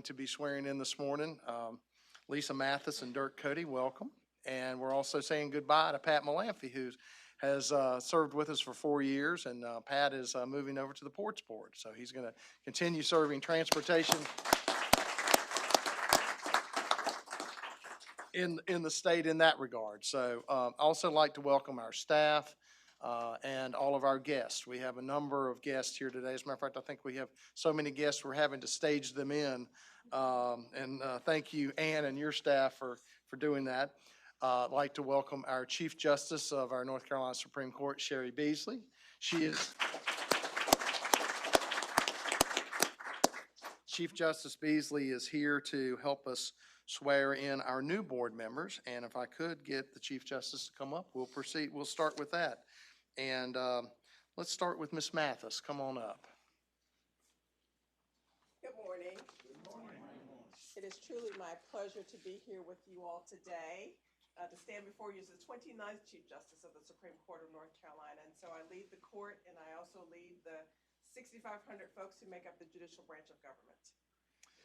to be swearing in this morning. Lisa Mathis and Dirk Cody, welcome. And we're also saying goodbye to Pat Malamphy, who has served with us for 4 years, and Pat is moving over to the Ports Board. So he's going to continue serving transportation in the state in that regard. So also like to welcome our staff and all of our guests. We have a number of guests here today. As a matter of fact, I think we have so many guests we're having to stage them in. Thank you, Ann, and your staff for doing that. I'd like to welcome our Chief Justice of our North Carolina Supreme Court, Sherry Beasley. Chief Justice Beasley is here to help us swear in our new board members. And if I could get the Chief Justice to come up, we'll proceed. We'll start with that. And let's start with Ms. Mathis. Come on up. Good morning. Good morning. It is truly my pleasure to be here with you all today. To stand before you as the 29th Chief Justice of the Supreme Court of North Carolina. And so I lead the court, and I also lead the 6,500 folks who make up the judicial branch of government.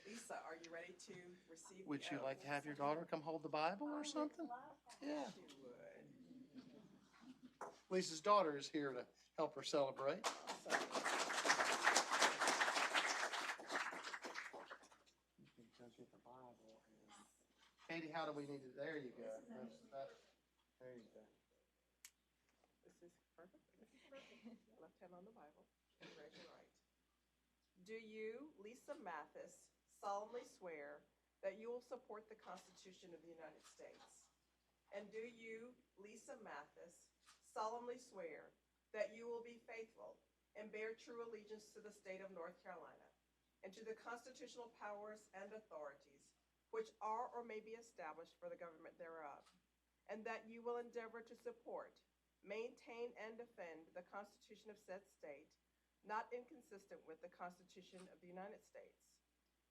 Lisa, are you ready to receive the oath? Would you like to have your daughter come hold the Bible or something? Yeah. She would. Lisa's daughter is here to help her celebrate. Katie, how do we need it? There you go. There you go. This is perfect. Left hand on the Bible and raise your right. Do you, Lisa Mathis, solemnly swear that you will support the Constitution of the United States? And do you, Lisa Mathis, solemnly swear that you will be faithful and bear true allegiance to the state of North Carolina and to the constitutional powers and authorities which are or may be established for the government thereof, and that you will endeavor to support, maintain, and defend the Constitution of said state, not inconsistent with the Constitution of the United States?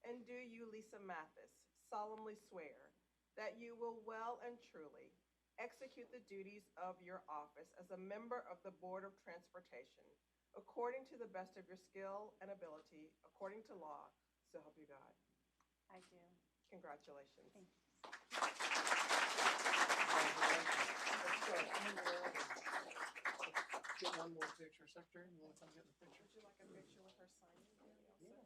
And do you, Lisa Mathis, solemnly swear that you will well and truly execute the duties of your office as a member of the Board of Transportation, according to the best of your skill and ability, according to law, so help you God? I do. Congratulations. Thank you. Get one more picture, Secretary. You want to come get the picture? Would you like a picture with her signing? Yeah.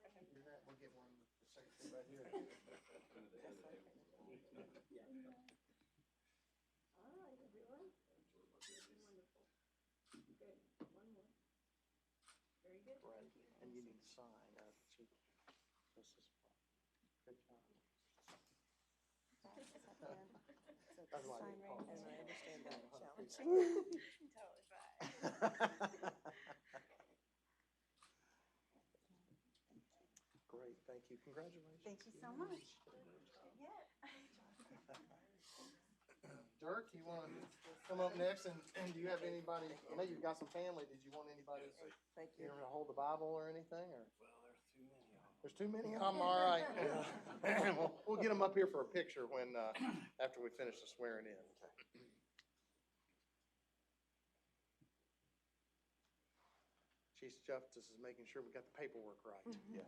Okay. Do that. We'll get one with the Secretary right here. All right, everyone. Wonderful. Good. One more. Very good. Right. And you need to sign. Chief Justice. Good job. That's why Sign we right, call and it. I understand that challenge. Totally fine. Great, thank you. Congratulations. Thank you so much. Dirk, you want to come up next? And do you have anybody? I know you've got some family. Did you want anybody Thank you. to hold the Bible or anything? Or? Well, there's too many of them. There's too many of them? All right. We'll get them up here for a picture when after we finish the swearing in. Chief Justice is making sure we got the paperwork right. Yeah.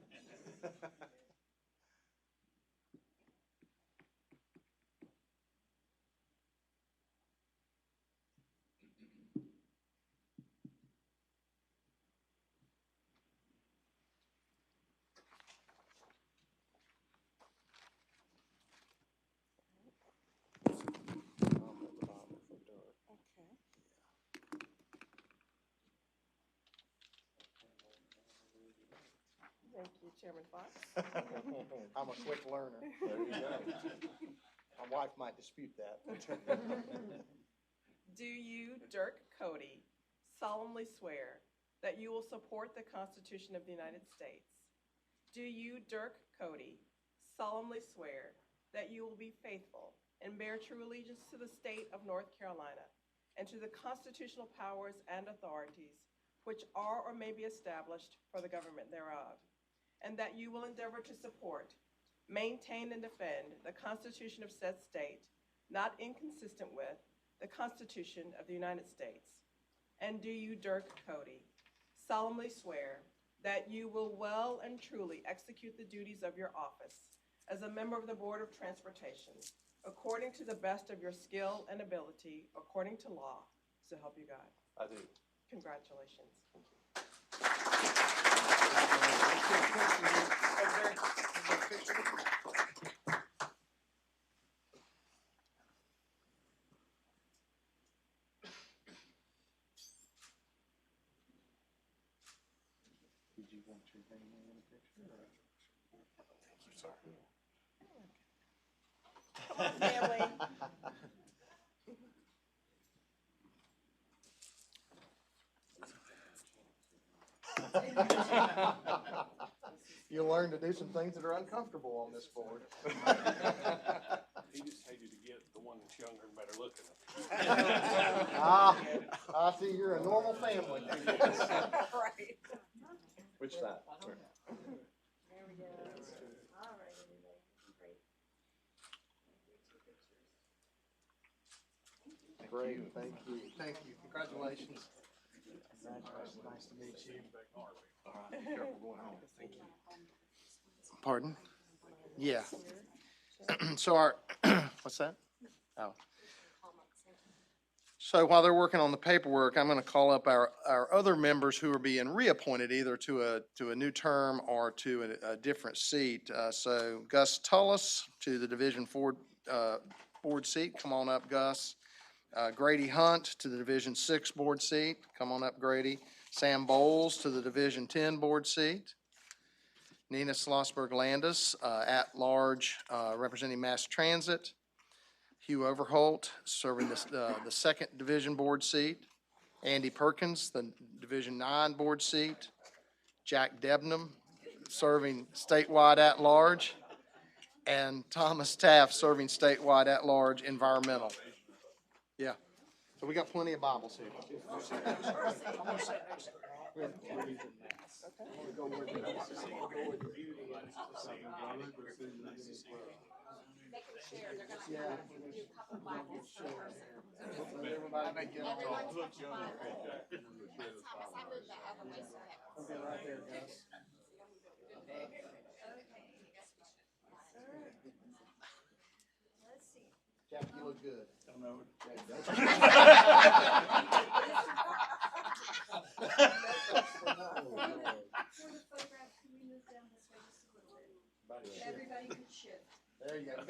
Thank you, Chairman Fox. I'm a quick learner. There you go. My wife might dispute that. Do you, Dirk Cody, solemnly swear that you will support the Constitution of the United States? Do you, Dirk Cody, solemnly swear that you will be faithful and bear true allegiance to the state of North Carolina and to the constitutional powers and authorities which are or may be established for the government thereof, and that you will endeavor to support, maintain, and defend the Constitution of said state, not inconsistent with the Constitution of the United States? And do you, Dirk Cody, solemnly swear that you will well and truly execute the duties of your office as a member of the Board of Transportation, according to the best of your skill and ability, according to law, so help you God. I do. Congratulations. Did you want your name in the picture? Thank you, sir. Come on, family. You'll learn to do some things that are uncomfortable on this board. He just hated to get the one that's younger and better looking. I see you're a normal family. Right. Which side? There we go. All right, everybody. Great. Great, thank you. Thank you. Congratulations. Congratulations. Nice to meet you. Pardon? Yeah. So our, what's that? Oh. So while they're working on the paperwork, I'm going to call up our other members who are being reappointed either to a new term or to a different seat. So Gus Tullis to the Division 4 board seat. Come on up, Gus. Grady Hunt to the Division 6 board seat. Come on up, Grady. Sam Bowles to the Division 10 board seat. Nina Schlossberg Landis, at large, representing Mass Transit. Hugh Overholt serving the 2nd Division board seat. Andy Perkins, the Division 9 board seat. Jack Debnam serving statewide at large. And Thomas Taft serving statewide at large environmental. Yeah. So we got plenty of Bibles here. Everybody get along. Okay, right there, Gus. Jack, you look good. I know. Everybody can shift. There you go. You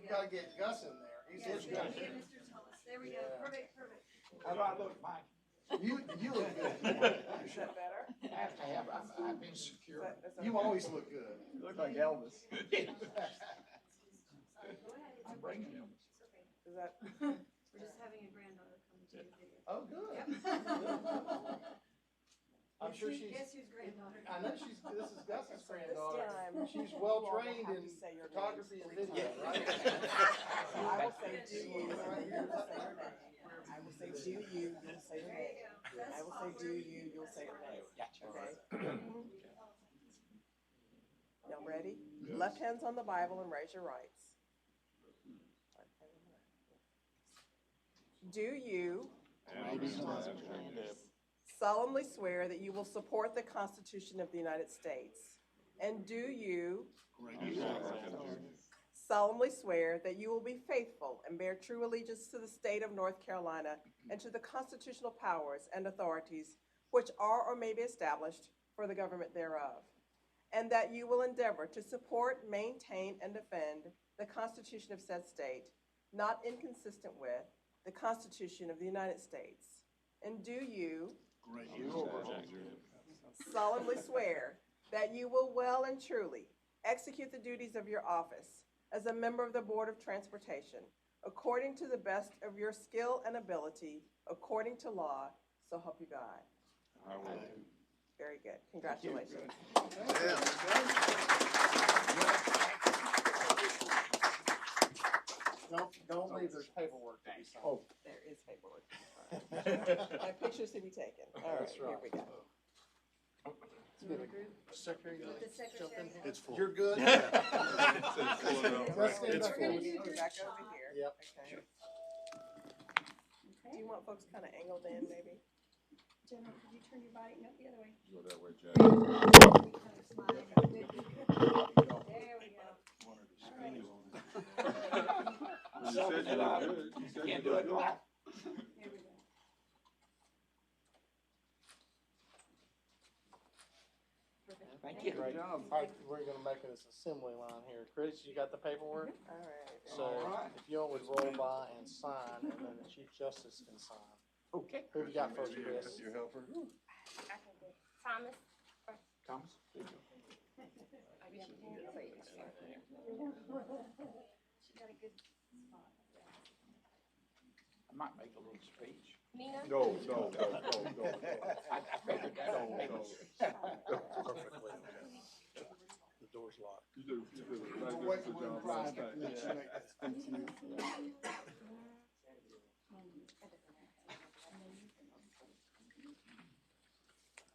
gotta get Gus in there. He's Yes, good. thank you, Mr. Thomas. There we go. Perfect, perfect. How do I look, Mike? You look good. Is that better? I've been secure. You always look good. You look like Elvis. Go ahead. I'm bringing him. Is that? We're just having a granddaughter come to the video. Oh, good. I'm sure she's, Guess whose granddaughter? I know this is Gus's This granddaughter. time, She's you well all will trained have in to say your photography and names video, 3 right? I will say do you, and you will say your name. I will say do you, you'll say your name. I will say do you, you'll say your name. Okay? Y'all ready? Left hands on the Bible and raise your rights. Do you solemnly swear that you will support the Constitution of the United States? And do you solemnly swear that you will be faithful and bear true allegiance to the state of North Carolina and to the constitutional powers and authorities which are or may be established for the government thereof? And that you will endeavor to support, maintain, and defend the Constitution of said state, not inconsistent with the Constitution of the United States? And do you solemnly swear that you will well and truly execute the duties of your office as a member of the Board of Transportation, according to the best of your skill and ability, according to law, so help you God? I will. Very good. Congratulations. Don't leave, there's paperwork to be signed. Oh. There is paperwork. And pictures to be taken. All right, That's here right. we go. Secretary, you The jump in secretary. here? It's full. You're good? It's We're full. gonna move you back over here. Yep. Okay. Do you want folks kind of angled in, maybe? General, could you turn your body, no, the other way. Go that way, Jack. There we go. You said you were good. You said Can't you do were it good. right. Here we go. Thank you. Great. All right, we're gonna make this assembly line here. Chris, you got the paperwork? All right. So All right. if you all would roll by and sign, and then the Chief Justice can sign. Okay. Who you got first, Chris? Your helper. Thomas. Thomas. She got a good spot. I might make a little speech. Nina? No. I figured that No, would make no. Perfectly. The door's locked. You do. We're waiting for him Last to night. let you make that speech.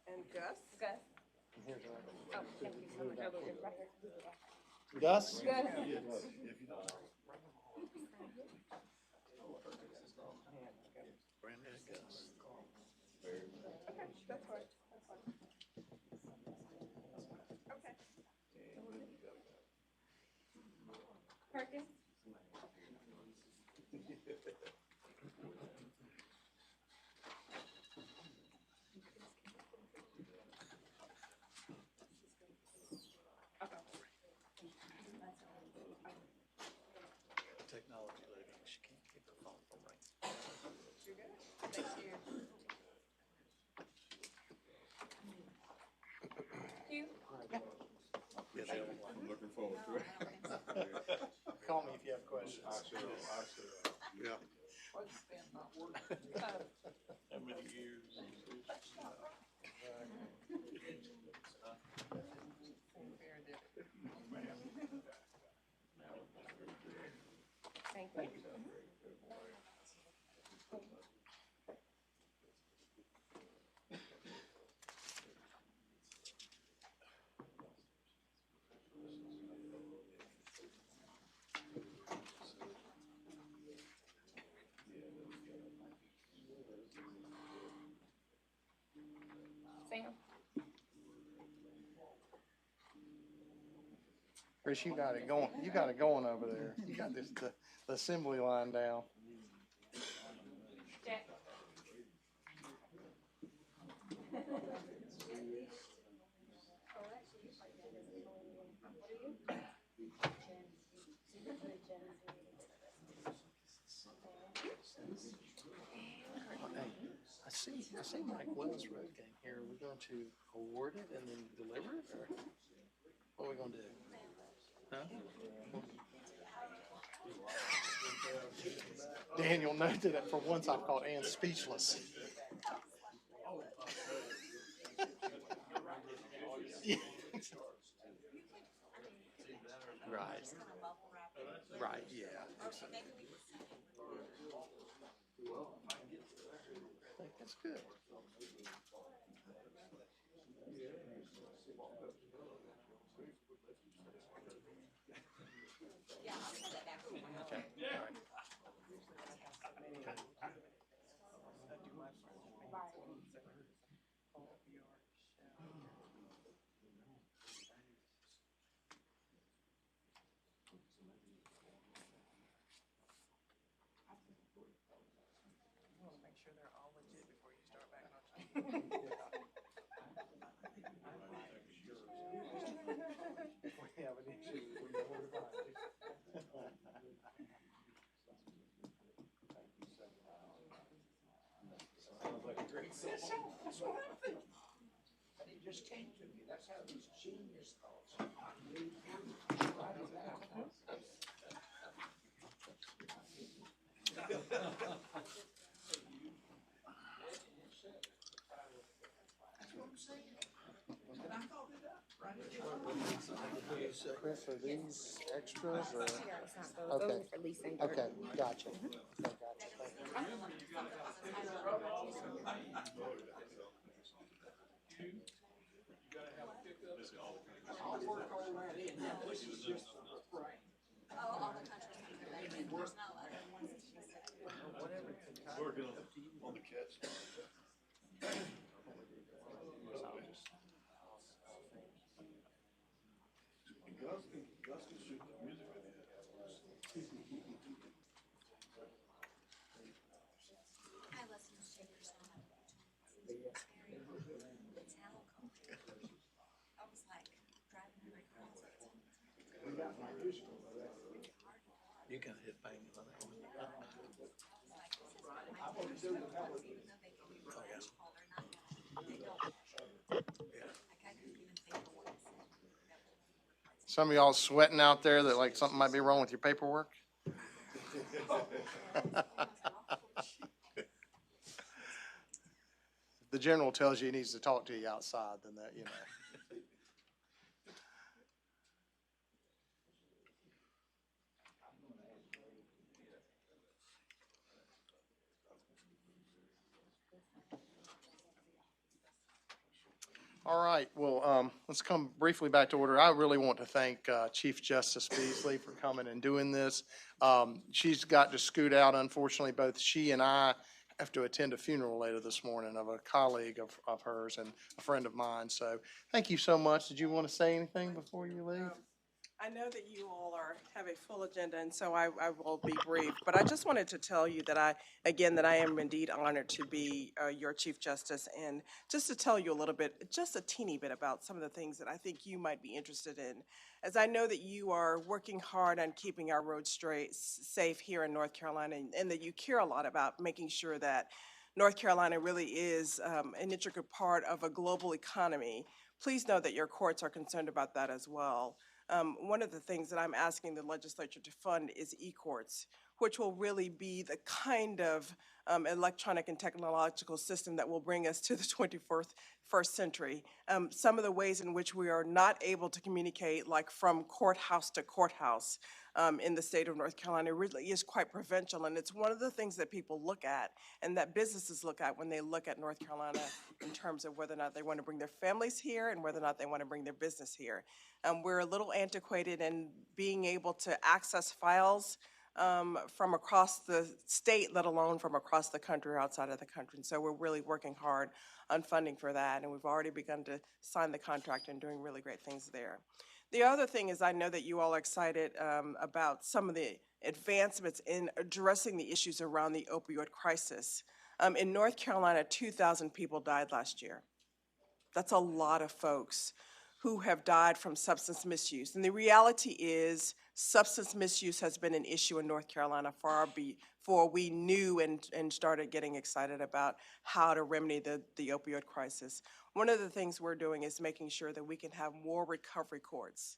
And Gus? Gus. Here's another one. Oh, thank you so much. I'll go in back. Gus? Gus. Brandon and Gus. Okay, that's fine. That's fine. Okay. Perkins. Technology lady, she can't keep the phone from ringing. You good? Thank you. Hugh. Yeah, they don't like I'm looking forward to it. it. Call me if you have questions. I shall. Yeah. What's been not working? How many years? Thank you. Sam. Chris, you got it going. You got it going over there. You got this the assembly line down. Jack. Hey, I see Mike Wells Road game here. Are we going to award it and then deliver it, or what are we gonna do? Huh? Daniel noted that for once I caught Ann speechless. Yeah. Right. Right, yeah. I think that's good. Okay, all right. You want to make sure they're all legit before you start back on. If we have an issue, we know where to find you. Sounds like a great session. That's what I'm thinking. And it just came to me. That's how these genius thoughts. Write it down. That's what I'm saying. And I thought it up. Write it down. Chris, are these extras or? Those Okay. are for Lisa and Okay, Gordon. gotcha. Okay, gotcha. Thank you. I'll work all that in. This is just right. All the countries. There's no other ones that she said. Working on the catch. You can hit bang on that one. Some of y'all sweating out there that like something might be wrong with your paperwork. If the general tells you he needs to talk to you outside, then that, you know. All right, well, let's come briefly back to order. I really want to thank Chief Justice Beasley for coming and doing this. She's got to scoot out, unfortunately. Both she and I have to attend a funeral later this morning of a colleague of hers and a friend of mine. So thank you so much. Did you want to say anything before you leave? I know that you all have a full agenda, and so I will be brief. But I just wanted to tell you that I am indeed honored to be your Chief Justice, and just to tell you a little bit, just a teeny bit about some of the things that I think you might be interested in. As I know that you are working hard on keeping our roads safe here in North Carolina, and that you care a lot about making sure that North Carolina really is an integral part of a global economy. Please know that your courts are concerned about that as well. One of the things that I'm asking the legislature to fund is e-courts, which will really be the kind of electronic and technological system that will bring us to the 21st century. Some of the ways in which we are not able to communicate, like from courthouse to courthouse in the state of North Carolina, really is quite provincial, and it's one of the things that people look at and that businesses look at when they look at North Carolina in terms of whether or not they want to bring their families here and whether or not they want to bring their business here. We're a little antiquated in being able to access files from across the state, let alone from across the country or outside of the country. And so we're really working hard on funding for that, and we've already begun to sign the contract and doing really great things there. The other thing is I know that you all are excited about some of the advancements in addressing the issues around the opioid crisis. In North Carolina, 2,000 people died last year. That's a lot of folks who have died from substance misuse. And the reality is substance misuse has been an issue in North Carolina far before we knew and started getting excited about how to remedy the opioid crisis. One of the things we're doing is making sure that we can have more recovery courts.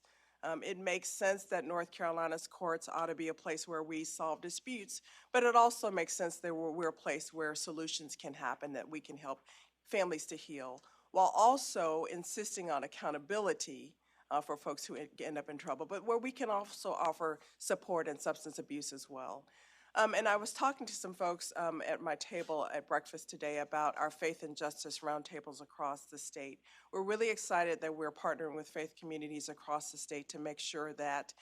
It makes sense that North Carolina's courts ought to be a place where we solve disputes, but it also makes sense that we're a place where solutions can happen, that we can help families to heal, while also insisting on accountability for folks who end up in trouble, but where we can also offer support and substance abuse as well. And I was talking to some folks at my table at breakfast today about our faith and justice roundtables across the state. We're really excited that we're partnering with faith communities across the state to make sure that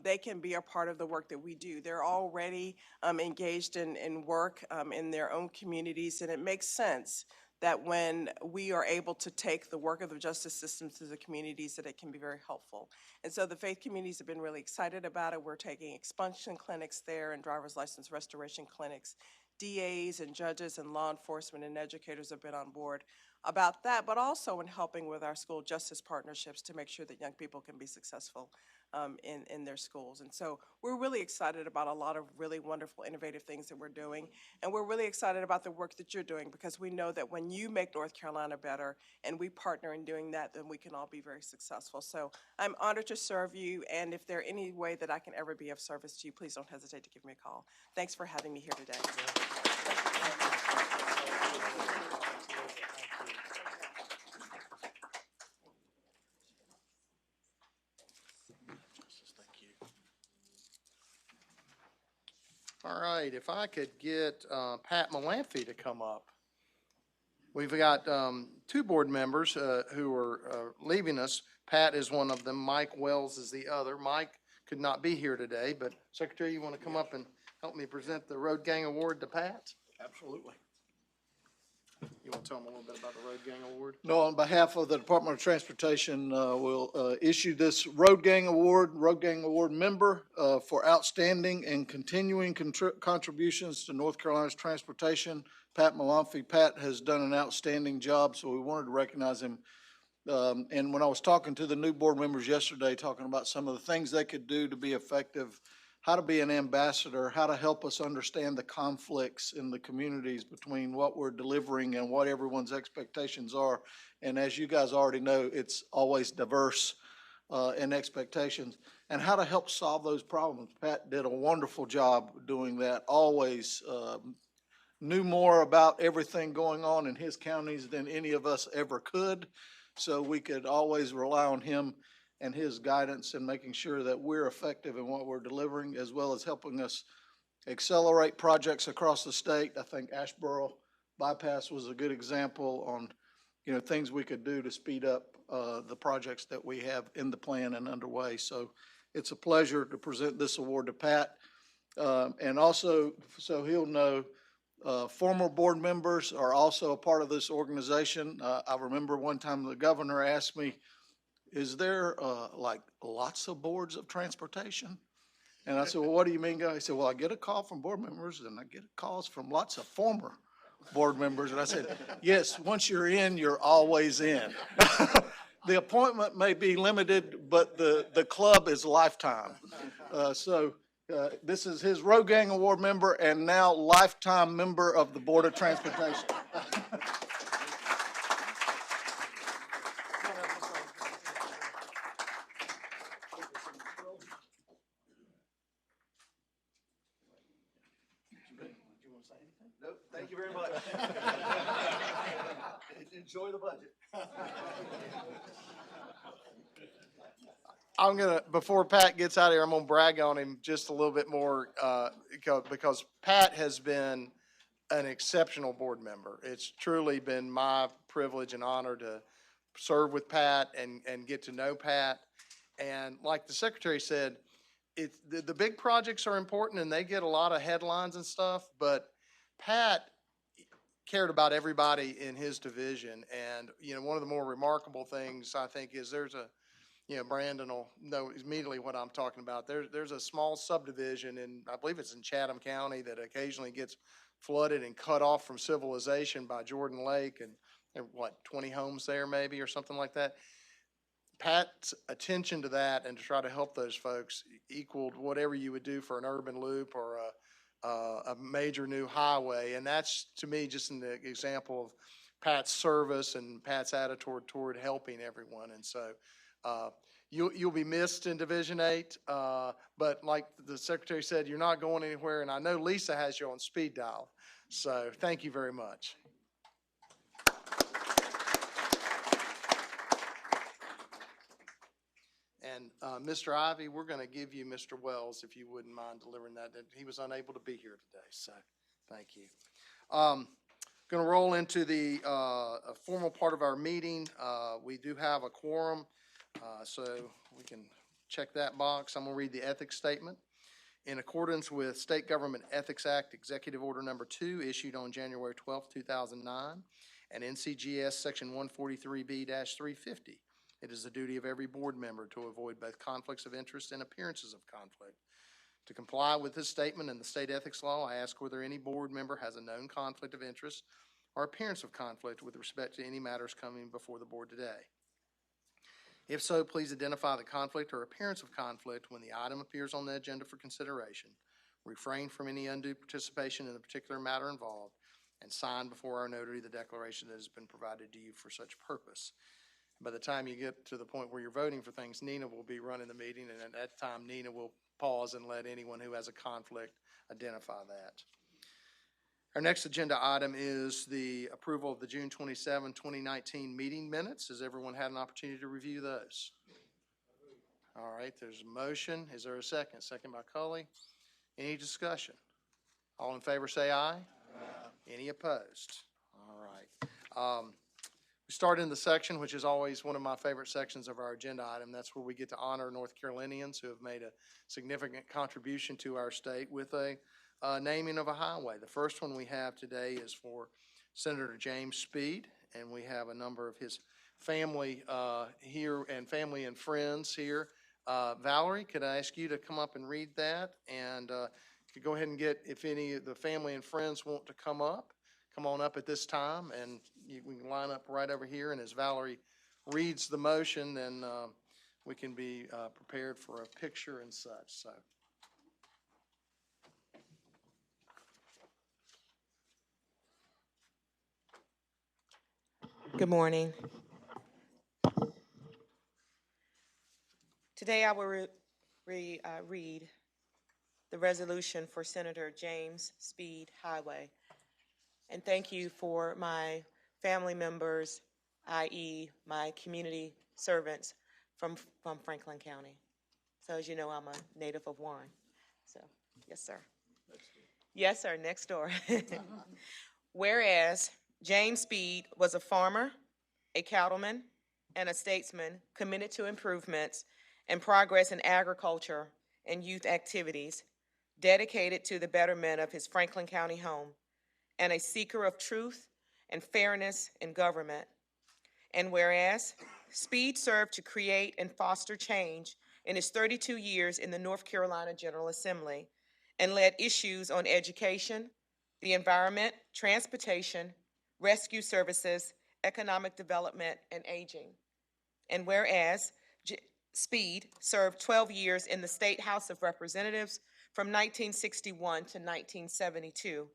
they can be a part of the work that we do. They're already engaged in work in their own communities, and it makes sense that when we are able to take the work of the justice system to the communities, that it can be very helpful. And so the faith communities have been really excited about it. We're taking expunction clinics there and driver's license restoration clinics. DAs and judges and law enforcement and educators have been on board about that, but also in helping with our school justice partnerships to make sure that young people can be successful in their schools. And so we're really excited about a lot of really wonderful, innovative things that we're doing. And we're really excited about the work that you're doing, because we know that when you make North Carolina better and we partner in doing that, then we can all be very successful. So I'm honored to serve you. And if there's any way that I can ever be of service to you, please don't hesitate to give me a call. Thanks for having me here today. All right, if I could get Pat Malamphy to come up. We've got two board members who are leaving us. Pat is one of them. Mike Wells is the other. Mike could not be here today, but Secretary, you want to come up and help me present the Road Gang Award to Pat? Absolutely. You want to tell them a little bit about the Road Gang Award? No, on behalf of the Department of Transportation, we'll issue this Road Gang Award member for outstanding and continuing contributions to North Carolina's transportation, Pat Malamphy. Pat has done an outstanding job, so we wanted to recognize him And when I was talking to the new board members yesterday, talking about some of the things they could do to be effective, how to be an ambassador, how to help us understand the conflicts in the communities between what we're delivering and what everyone's expectations are. And as you guys already know, it's always diverse in expectations, and how to help solve those problems. Pat did a wonderful job doing that, always knew more about everything going on in his counties than any of us ever could. So we could always rely on him and his guidance in making sure that we're effective in what we're delivering, as well as helping us accelerate projects across the state. I think Asheboro bypass was a good example on, things we could do to speed up the projects that we have in the plan and underway. So it's a pleasure to present this award to Pat. And also, so he'll know, former board members are also a part of this organization. I remember one time the governor asked me, is there like lots of boards of transportation? And I said, well, what do you mean, guy? He said, well, I get a call from board members and I get calls from lots of former board members. And I said, yes, once you're in, you're always in. The appointment may be limited, but the club is lifetime. This is his Road Gang Award member and now lifetime member of the Board of Transportation. Nope, thank you very much. Enjoy the budget. Before Pat gets out of here, I'm gonna brag on him just a little bit more, because Pat has been an exceptional board member. It's truly been my privilege and honor to serve with Pat and get to know Pat. And like the secretary said, the big projects are important and they get a lot of headlines and stuff, but Pat cared about everybody in his division. And, one of the more remarkable things I think is Brandon will know immediately what I'm talking about. There's a small subdivision I believe it's in Chatham County, that occasionally gets flooded and cut off from civilization by Jordan Lake, and there are 20 homes there maybe or something like that. Pat's attention to that and to try to help those folks equaled whatever you would do for an urban loop or a major new highway. And that's, to me, just an example of Pat's service and Pat's attitude toward helping everyone. And so you'll be missed in Division 8, but like the secretary said, you're not going anywhere. And I know Lisa has you on speed dial. So thank you very much. And Mr. Ivy, we're going to give you Mr. Wells, if you wouldn't mind delivering that. He was unable to be here today, so thank you. Going to roll into the formal part of our meeting. We do have a quorum, so we can check that box. I'm going to read the ethics statement. In accordance with State Government Ethics Act, Executive Order Number 2, issued on January 12, 2009, and NCGS Section 143B-350, it is the duty of every board member to avoid both conflicts of interest and appearances of conflict. To comply with this statement and the state ethics law, I ask whether any board member has a known conflict of interest or appearance of conflict with respect to any matters coming before the board today. If so, please identify the conflict or appearance of conflict when the item appears on the agenda for consideration, refrain from any undue participation in the particular matter involved, and sign before our notary the declaration that has been provided to you for such purpose. By the time you get to the point where you're voting for things, Nina will be running the meeting, and at that time, Nina will pause and let anyone who has a conflict identify that. Our next agenda item is the approval of the June 27, 2019 meeting minutes. Has everyone had an opportunity to review those? All right, there's a motion. Is there a second? Second by Cully. Any discussion? All in favor say aye. Aye. Any opposed? All right. We start in the section, which is always one of my favorite sections of our agenda item. That's where we get to honor North Carolinians who have made a significant contribution to our state with a naming of a highway. The first one we have today is for Senator James Speed, and we have a number of his family here and family and friends here. Valerie, could I ask you to come up and read that? And could go ahead and get, if any of the family and friends want to come on up at this time, and we can line up right over here. And as Valerie reads the motion, then we can be prepared for a picture and such, so. Good morning. Today I will read the resolution for Senator James Speed Highway. And thank you for my family members, i.e. my community servants from Franklin County. So as you know, I'm a native of Warren. So, yes, sir. Yes, sir, next door. Whereas James Speed was a farmer, a cattleman, and a statesman committed to improvements and progress in agriculture and youth activities, dedicated to the betterment of his Franklin County home, and a seeker of truth and fairness in government. And whereas Speed served to create and foster change in his 32 years in the North Carolina General Assembly and led issues on education, the environment, transportation, rescue services, economic development, and aging. And whereas Speed served 12 years in the State House of Representatives from 1961 to 1972,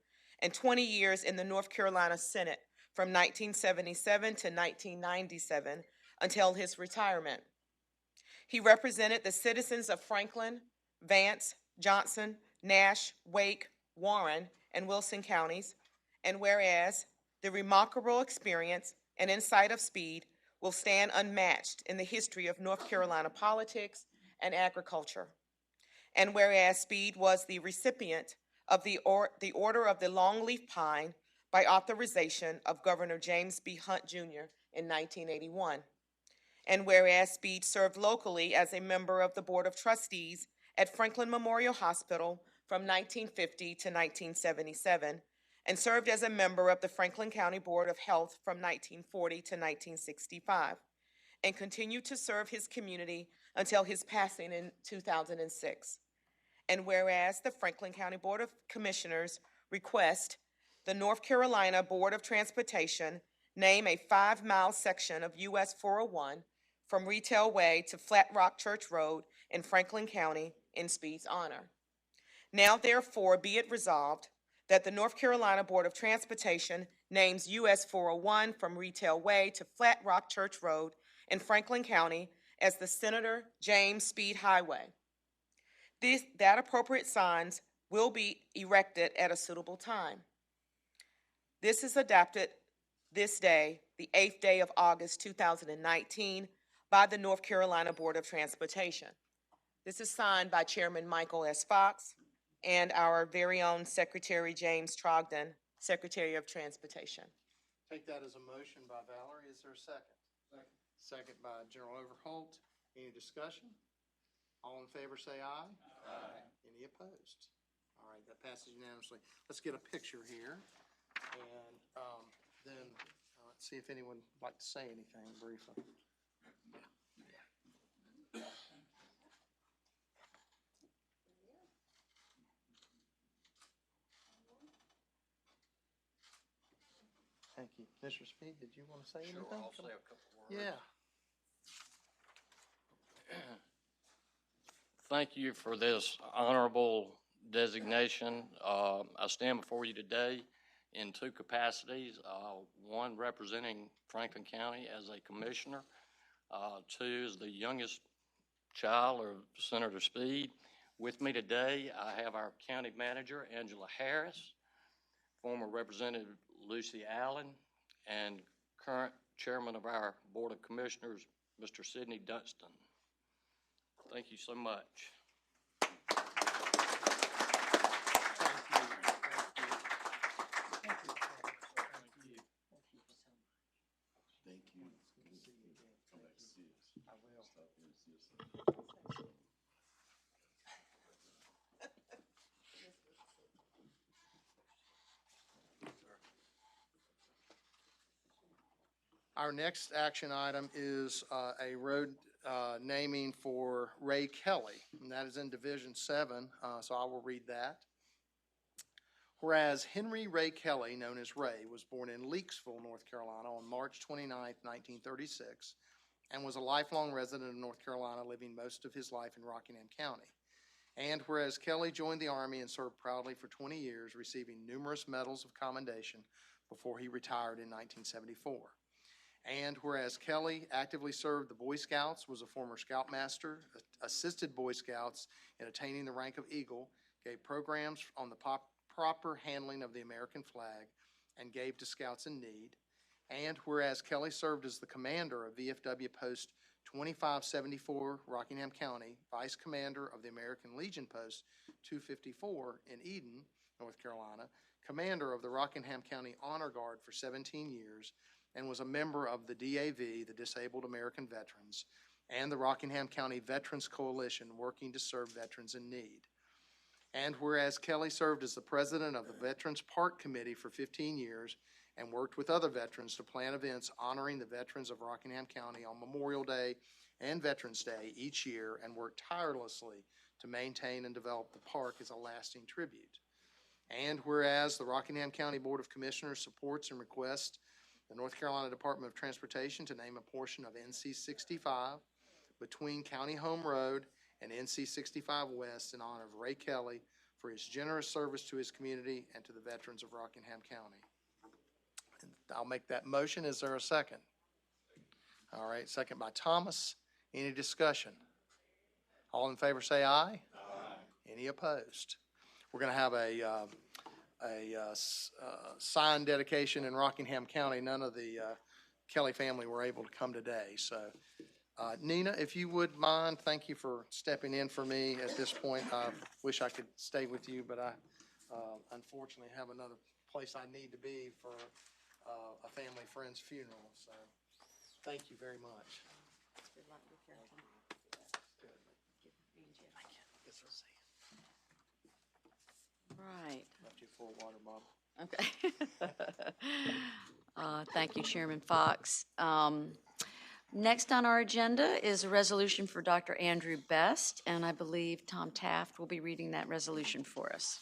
and 20 years in the North Carolina Senate from 1977 to 1997 until his retirement. He represented the citizens of Franklin, Vance, Johnson, Nash, Wake, Warren, and Wilson counties, and whereas the remarkable experience and insight of Speed will stand unmatched in the history of North Carolina politics and agriculture. And whereas Speed was the recipient of the Order of the Longleaf Pine by authorization of Governor James B. Hunt, Jr. in 1981. And whereas Speed served locally as a member of the Board of Trustees at Franklin Memorial Hospital from 1950 to 1977, and served as a member of the Franklin County Board of Health from 1940 to 1965, and continued to serve his community until his passing in 2006. And whereas the Franklin County Board of Commissioners request the North Carolina Board of Transportation name a 5-mile section of US 401 from Retail Way to Flat Rock Church Road in Franklin County in Speed's honor. Now therefore be it resolved that the North Carolina Board of Transportation names US 401 from Retail Way to Flat Rock Church Road in Franklin County as the Senator James Speed Highway. That appropriate signs will be erected at a suitable time. This is adopted this day, the 8th day of August 2019, by the North Carolina Board of Transportation. This is signed by Chairman Michael S. Fox and our very own Secretary James Trogdon, Secretary of Transportation. Take that as a motion by Valerie. Is there a second? Second. Second by General Overholt. Any discussion? All in favor say aye. Aye. Any opposed? All right, that passes unanimously. Let's get a picture here. And then let's see if anyone would like to say anything briefly. Thank you. Mr. Speed, did you want to say anything? Sure, I'll say a couple words. Yeah. Thank you for this honorable designation. I stand before you today in two capacities. One representing Franklin County as a commissioner. Two is the youngest child of Senator Speed. With me today, I have our county manager, Angela Harris, former Representative Lucy Allen, and current chairman of our Board of Commissioners, Mr. Sidney Dunston. Thank you so much. Our next action item is a road naming for Ray Kelly, and that is in Division 7, so I will read that. Whereas Henry Ray Kelly, known as Ray, was born in Leakesville, North Carolina on March 29, 1936, and was a lifelong resident of North Carolina, living most of his life in Rockingham County. And whereas Kelly joined the Army and served proudly for 20 years, receiving numerous medals of commendation before he retired in 1974. And whereas Kelly actively served the Boy Scouts, was a former Scoutmaster, assisted Boy Scouts in attaining the rank of Eagle, gave programs on the proper handling of the American flag, and gave to Scouts in need. And whereas Kelly served as the commander of VFW Post 2574, Rockingham County, Vice Commander of the American Legion Post 254 in Eden, North Carolina, Commander of the Rockingham County Honor Guard for 17 years, and was a member of the DAV, the Disabled American Veterans, and the Rockingham County Veterans Coalition, working to serve veterans in need. And whereas Kelly served as the president of the Veterans Park Committee for 15 years and worked with other veterans to plan events honoring the veterans of Rockingham County on Memorial Day and Veterans Day each year, and worked tirelessly to maintain and develop the park as a lasting tribute. And whereas the Rockingham County Board of Commissioners supports and requests the North Carolina Department of Transportation to name a portion of NC 65 between County Home Road and NC 65 West in honor of Ray Kelly for his generous service to his community and to the veterans of Rockingham County. And I'll make that motion. Is there a second? All right, second by Thomas. Any discussion? All in favor say aye. Aye. Any opposed? We're going to have a sign dedication in Rockingham County. None of the Kelly family were able to come today. So, Nina, if you would mind, thank you for stepping in for me at this point. I wish I could stay with you, but I unfortunately have another place I need to be for a family friend's funeral. So, thank you very much. Good luck with your time. Thank you. Yes, I'll see you. Right. Left you a full water bottle. Okay. Thank you, Chairman Fox. Next on our agenda is a resolution for Dr. Andrew Best, and I believe Tom Taft will be reading that resolution for us.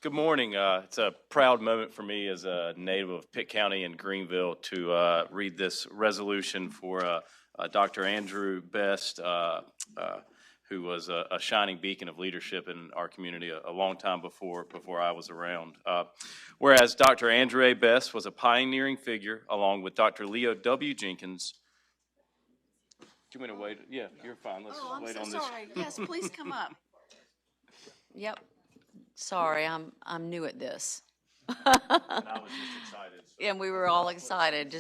Good morning. It's a proud moment for me as a native of Pitt County and Greenville to read this resolution for Dr. Andrew Best, who was a shining beacon of leadership in our community a long time before I was around. Whereas Dr. Andrew A. Best was a pioneering figure, along with Dr. Leo W. Jenkins. Do you want me to wait? Yeah, you're fine. Let's wait on this. Oh, I'm so sorry. Yes, please come up. Yep. Sorry, I'm new at this. And I was just excited. So. And we were all excited,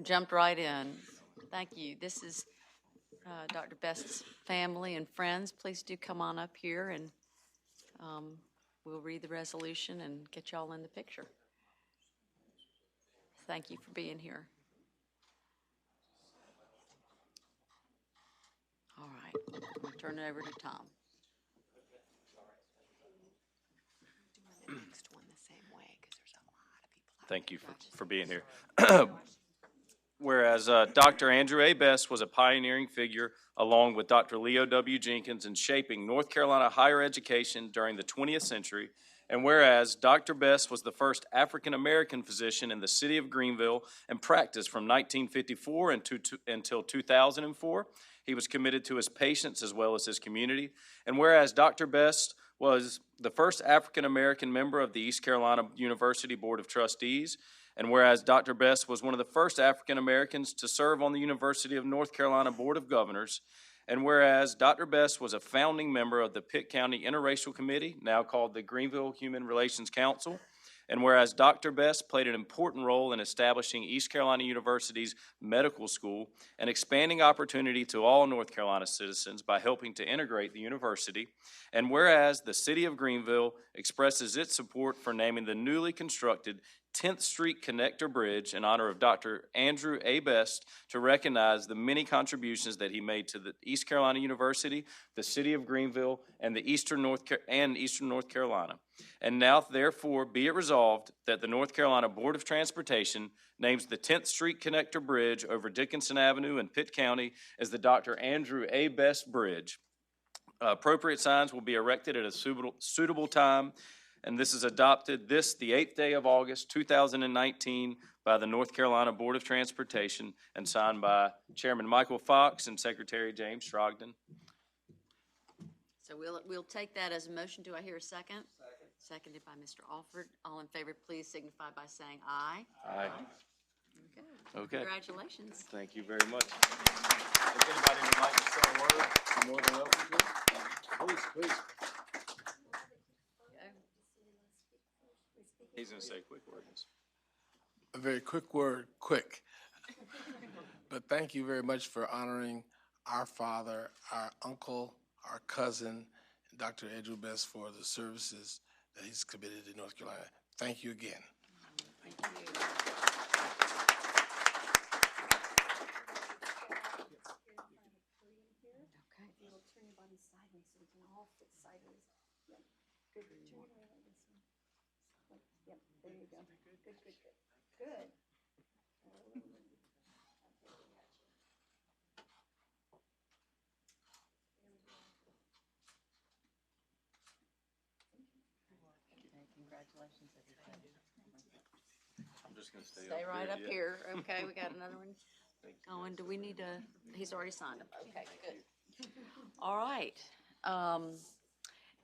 jumped right in. Thank you. This is Dr. Best's family and friends. Please do come on up here, and we'll read the resolution and get y'all in the picture. Thank you for being here. All right, I'll turn it over to Tom. Thank you for being here. Whereas Dr. Andrew A. Best was a pioneering figure, along with Dr. Leo W. Jenkins, in shaping North Carolina higher education during the 20th century, and whereas Dr. Best was the first African-American physician in the city of Greenville and practiced from 1954 until 2004, he was committed to his patients as well as his community, and whereas Dr. Best was the first African-American member of the East Carolina University Board of Trustees, and whereas Dr. Best was one of the first African-Americans to serve on the University of North Carolina Board of Governors, and whereas Dr. Best was a founding member of the Pitt County Interracial Committee, now called the Greenville Human Relations Council, and whereas Dr. Best played an important role in establishing East Carolina University's medical school and expanding opportunity to all North Carolina citizens by helping to integrate the university, and whereas the city of Greenville expresses its support for naming the newly constructed 10th Street Connector Bridge in honor of Dr. Andrew A. Best to recognize the many contributions that he made to the East Carolina University, the city of Greenville, and Eastern North Carolina. And now, therefore, be it resolved that the North Carolina Board of Transportation names the 10th Street Connector Bridge over Dickinson Avenue in Pitt County as the Dr. Andrew A. Best Bridge. Appropriate signs will be erected at a suitable time and this is adopted this, the 8th day of August, 2019, by the North Carolina Board of Transportation and signed by Chairman Michael Fox and Secretary James Strogden. So we'll take that as a motion. Do I hear a second? Second. Seconded by Mr. Alford. All in favor, please signify by saying aye. Aye. Okay. Okay. Congratulations. Thank you very much. If anybody would like to say a word, you're more than welcome to. Please, please. He's going to say a quick word. A very quick word, quick. But thank you very much for honoring our father, our uncle, our cousin, Dr. Andrew Best, for the services that he's committed to North Carolina. Thank you again. Thank you. Okay. If you will turn your body sideways so we can all fit sideways. Yep. Good. Turn your body like this one. Yep. There you go. Good, good, good. Good. Congratulations, everybody. I'm just going to Stay right up here. Okay, we got another one going. Do we need to, he's already signed up. Okay, good. All right.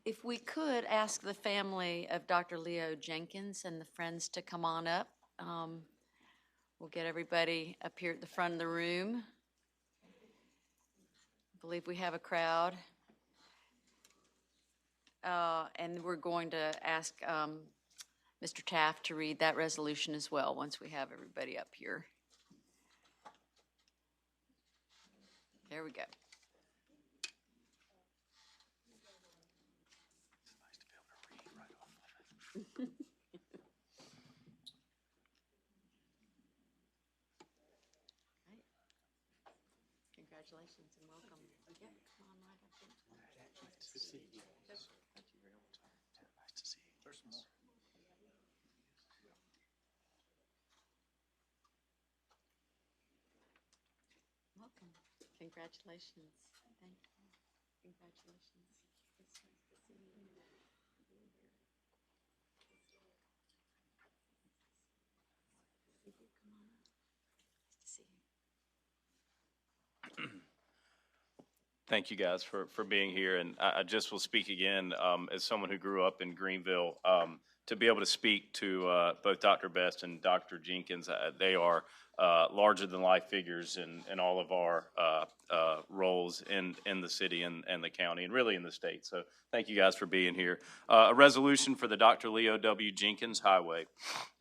If we could ask the family of Dr. Leo Jenkins and the friends to come on up. We'll get everybody up here at the front of the room. I believe we have a crowd. And we're going to ask Mr. Taft to read that resolution as well once we have everybody up here. There we go. Congratulations and welcome. Yeah, come on right up here. Nice to see you. Nice to see you. There's more. Welcome. Congratulations. Thank you. Congratulations. It's nice to see you. Come on up. Nice to see you. Thank you guys for being here, and I just will speak again as someone who grew up in Greenville, to be able to speak to both Dr. Best and Dr. Jenkins. They are larger than life figures in all of our roles in the city and the county and really in the state. So thank you guys for being here. A resolution for the Dr. Leo W. Jenkins Highway.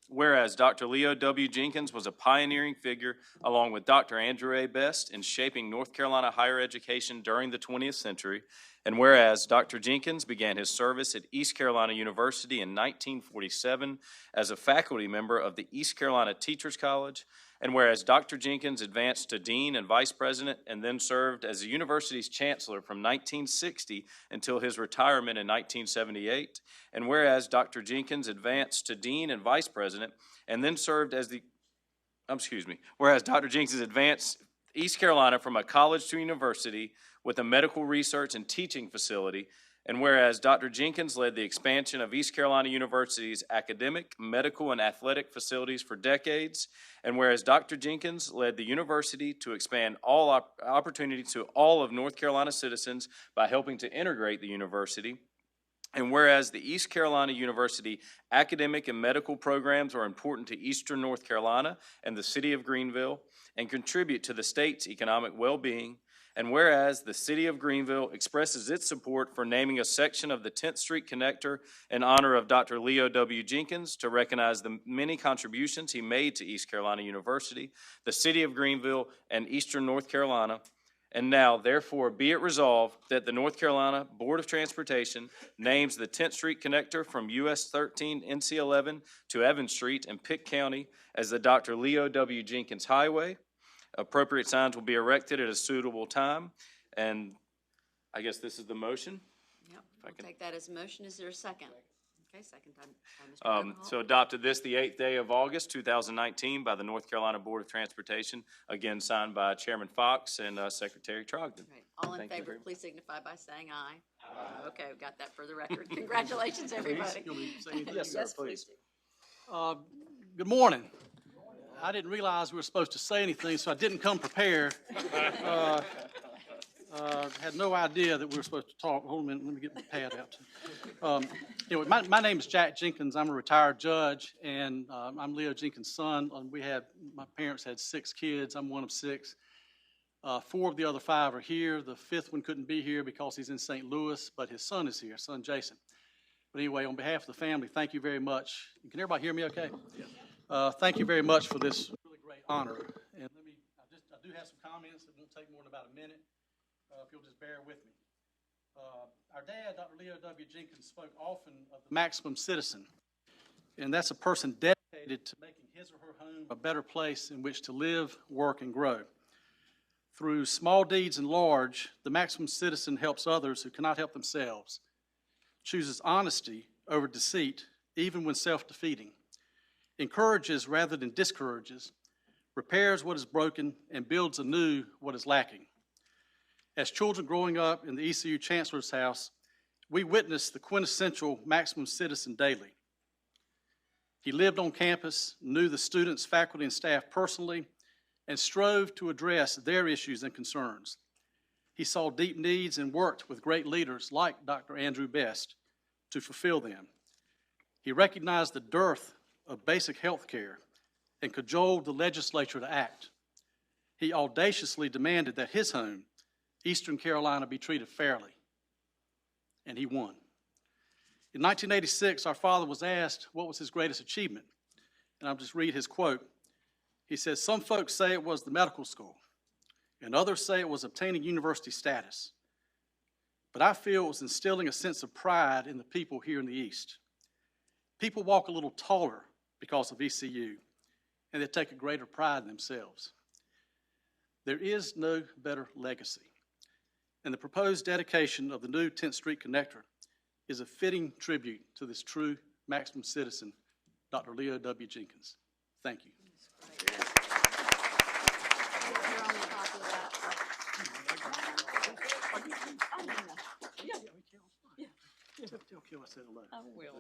Whereas Dr. Leo W. Jenkins was a pioneering figure, along with Dr. Andrew A. Best, in shaping North Carolina higher education during the 20th century, and whereas Dr. Jenkins began his service at East Carolina University in 1947 as a faculty member of the East Carolina Teachers College, and whereas Dr. Jenkins advanced to dean and vice president and then served as the university's chancellor from 1960 until his retirement in 1978, and whereas Dr. Jenkins advanced to dean and vice president and then served as whereas Dr. Jenkins advanced East Carolina from a college to university with a medical research and teaching facility, and whereas Dr. Jenkins led the expansion of East Carolina University's academic, medical, and athletic facilities for decades, and whereas Dr. Jenkins led the university to expand all opportunity to all of North Carolina citizens by helping to integrate the university, and whereas the East Carolina University academic and medical programs are important to Eastern North Carolina and the city of Greenville and contribute to the state's economic well-being, and whereas the city of Greenville expresses its support for naming a section of the 10th Street Connector in honor of Dr. Leo W. Jenkins to recognize the many contributions he made to East Carolina University, the city of Greenville, and Eastern North Carolina. And now, therefore, be it resolved that the North Carolina Board of Transportation names the 10th Street Connector from US 13 NC 11 to Evans Street in Pitt County as the Dr. Leo W. Jenkins Highway. Appropriate signs will be erected at a suitable time. And I guess this is the motion. Yep, we'll take that as a motion. Is there a second? Okay, second by Mr. Overholt. So adopted this the 8th day of August, 2019 by the North Carolina Board of Transportation, again signed by Chairman Fox and Secretary Trogdon. Right. All in Thank you favor, very much. please signify by saying aye. Okay, we got that for the record. Congratulations, everybody. You want me to say anything? Yes, sir, Yes, please. do. Good morning. I didn't realize we were supposed to say anything, so I didn't come prepared. Had no idea that we were supposed to talk. Hold on a minute, let me get my pad out. Anyway, my name is Jack Jenkins. I'm a retired judge, and I'm Leo Jenkins' son. My parents had 6 kids. I'm one of 6. 4 of the other 5 are here. The 5th one couldn't be here because he's in St. Louis, but his son is here, son Jason. But anyway, on behalf of the family, thank you very much. Can everybody hear me okay? Thank you very much for this really great honor. And I do have some comments that won't take more than about a minute, if you'll just bear with me. Our dad, Dr. Leo W. Jenkins, spoke often of the maximum citizen, and that's a person dedicated to making his or her home a better place in which to live, work, and grow. Through small deeds and large, the maximum citizen helps others who cannot help themselves, chooses honesty over deceit, even when self-defeating, encourages rather than discourages, repairs what is broken, and builds anew what is lacking. As children growing up in the ECU Chancellor's House, we witnessed the quintessential maximum citizen daily. He lived on campus, knew the students, faculty, and staff personally, and strove to address their issues and concerns. He saw deep needs and worked with great leaders like Dr. Andrew Best to fulfill them. He recognized the dearth of basic health care and cajoled the legislature to act. He audaciously demanded that his home, Eastern Carolina, be treated fairly, and he won. In 1986, our father was asked what was his greatest achievement, and I'll just read his quote. He says, "Some folks say it was the medical school, and others say it was obtaining university status. But I feel it was instilling a sense of pride in the people here in the East. People walk a little taller because of ECU, and they take a greater pride in themselves. There is no better legacy, and the proposed dedication of the new 10th Street Connector is a fitting tribute to this true maximum citizen, Dr. Leo W. Jenkins. Thank you." Tell Kim I said hello. I will.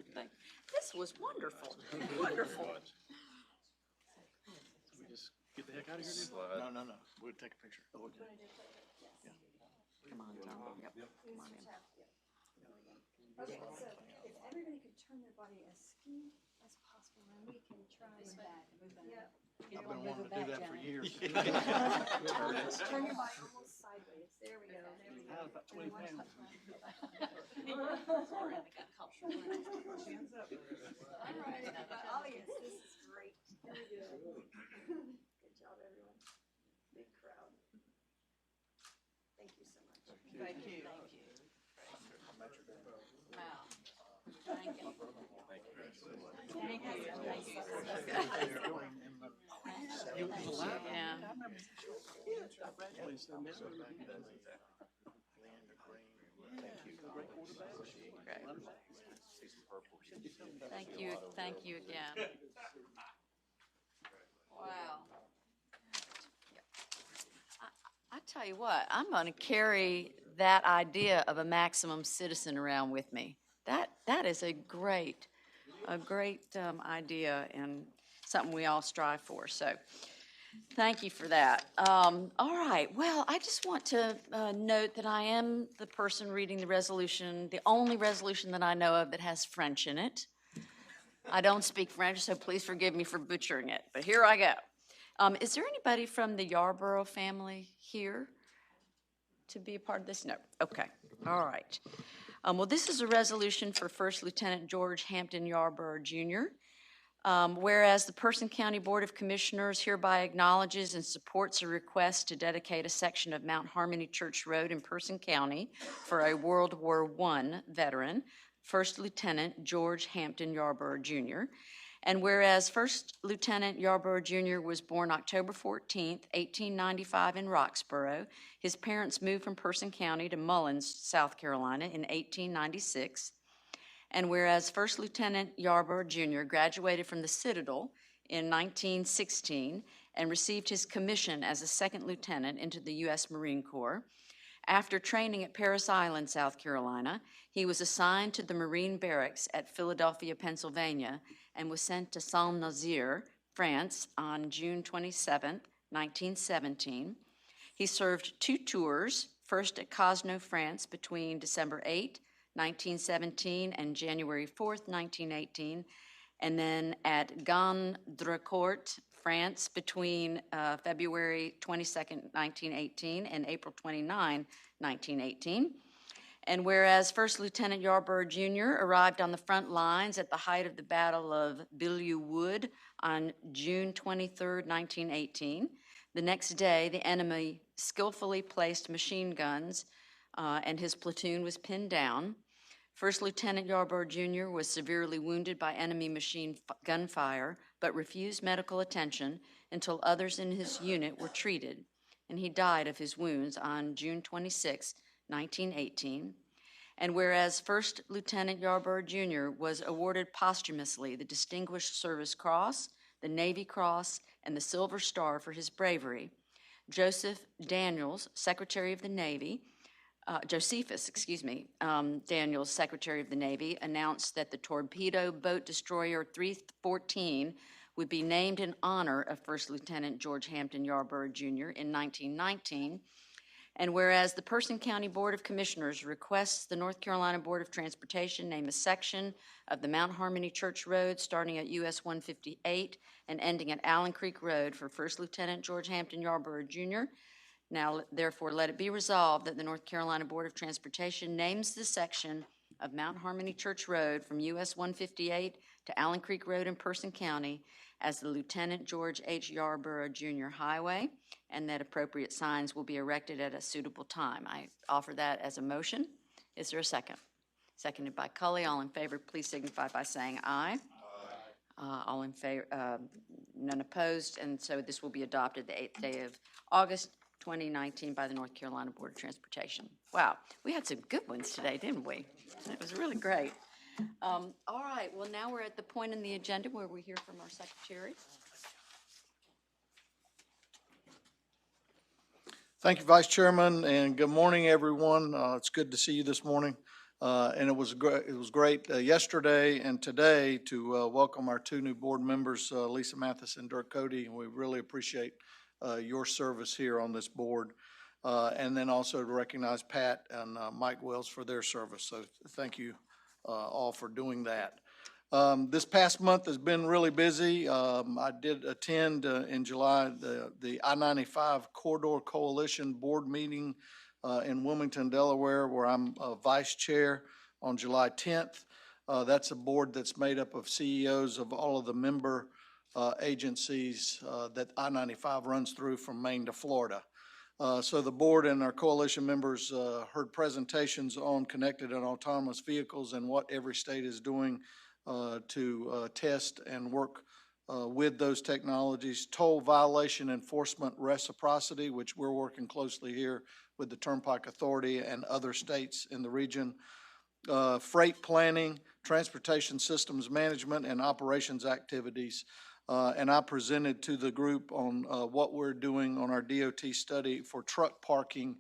This was wonderful. Wonderful. We just get the heck out of here now? No. We'll take a picture. Oh, okay. Come on, Tom. Yep. Come on in. Okay, so if everybody could turn their body as skinny as possible, and we can try that. Yeah. I've been wanting to do that for years. Turn your body almost sideways. There we go. How's about 20 pounds? All right, audience, this is great. Very good. Good job, everyone. Big crowd. Thank you so much. Thank you. Wow. Thank you. Yeah. Thank you again. Wow. I tell you what, I'm going to carry that idea of a maximum citizen around with me. That is a great idea and something we all strive for. So thank you for that. All right. Well, I just want to note that I am the person reading the resolution, the only resolution that I know of that has French in it. I don't speak French, so please forgive me for butchering it. But here I go. Is there anybody from the Yarborough family here to be a part of this? No. Okay. All right. Well, this is a resolution for First Lieutenant George Hampton Yarborough, Jr. Whereas the Person County Board of Commissioners hereby acknowledges and supports a request to dedicate a section of Mount Harmony Church Road in Person County for a World War I veteran, First Lieutenant George Hampton Yarborough, Jr. And whereas First Lieutenant Yarborough, Jr. was born October 14th, 1895 in Roxborough, his parents moved from Person County to Mullins, South Carolina in 1896. And whereas First Lieutenant Yarborough, Jr. graduated from the Citadel in 1916 and received his commission as a second lieutenant into the U.S. Marine Corps. After training at Parris Island, South Carolina, he was assigned to the Marine Barracks at Philadelphia, Pennsylvania, and was sent to Saint-Nazaire, France, on June 27, 1917. He served 2 tours, first at Cosno, France, between December 8, 1917, and January 4, 1918, and then at Gondrecourt, France, between February 22, 1918, and April 29, 1918. And whereas First Lieutenant Yarborough Jr. arrived on the front lines at the height of the Battle of Belleau Wood on June 23, 1918, the next day the enemy skillfully placed machine guns and his platoon was pinned down. First Lieutenant Yarborough Jr. was severely wounded by enemy machine gun fire, but refused medical attention until others in his unit were treated, and he died of his wounds on June 26, 1918. And whereas First Lieutenant Yarborough Jr. was awarded posthumously the Distinguished Service Cross, the Navy Cross, and the Silver Star for his bravery, Josephus, Secretary of the Navy, Daniels, Secretary of the Navy, announced that the torpedo boat destroyer 314 would be named in honor of First Lieutenant George Hampton Yarborough Jr. in 1919. And whereas the Person County Board of Commissioners requests the North Carolina Board of Transportation name a section of the Mount Harmony Church Road starting at US 158 and ending at Allen Creek Road for First Lieutenant George Hampton Yarborough Jr., now, therefore, let it be resolved that the North Carolina Board of Transportation names the section of Mount Harmony Church Road from US 158 to Allen Creek Road in Person County as the Lieutenant George H. Yarborough Jr. Highway, and that appropriate signs will be erected at a suitable time. I offer that as a motion. Is there a second? Seconded by Cully. All in favor, please signify by saying aye. All in favor, none opposed, and so this will be adopted the 8th day of August, 2019 by the North Carolina Board of Transportation. Wow, we had some good ones today, didn't we? It was really great. All right, well, now we're at the point in the agenda where we hear from our secretary. Thank you, Vice Chairman, and good morning, everyone. It's good to see you this morning. And it was great yesterday and today to welcome our 2 new board members, Lisa Mathis and Dirk Cody, and we really appreciate your service here on this board, and then also to recognize Pat and Mike Wells for their service. So thank you all for doing that. This past month has been really busy. I did attend in July the I-95 Corridor Coalition board meeting in Wilmington, Delaware, where I'm vice chair on July 10th. That's a board that's made up of CEOs of all of the member agencies that I-95 runs through from Maine to Florida. So the board and our coalition members heard presentations on connected and autonomous vehicles and what every state is doing to test and work with those technologies. Toll violation enforcement reciprocity, which we're working closely here with the Turnpike Authority and other states in the region. Freight planning, transportation systems management, and operations activities. And I presented to the group on what we're doing on our DOT study for truck parking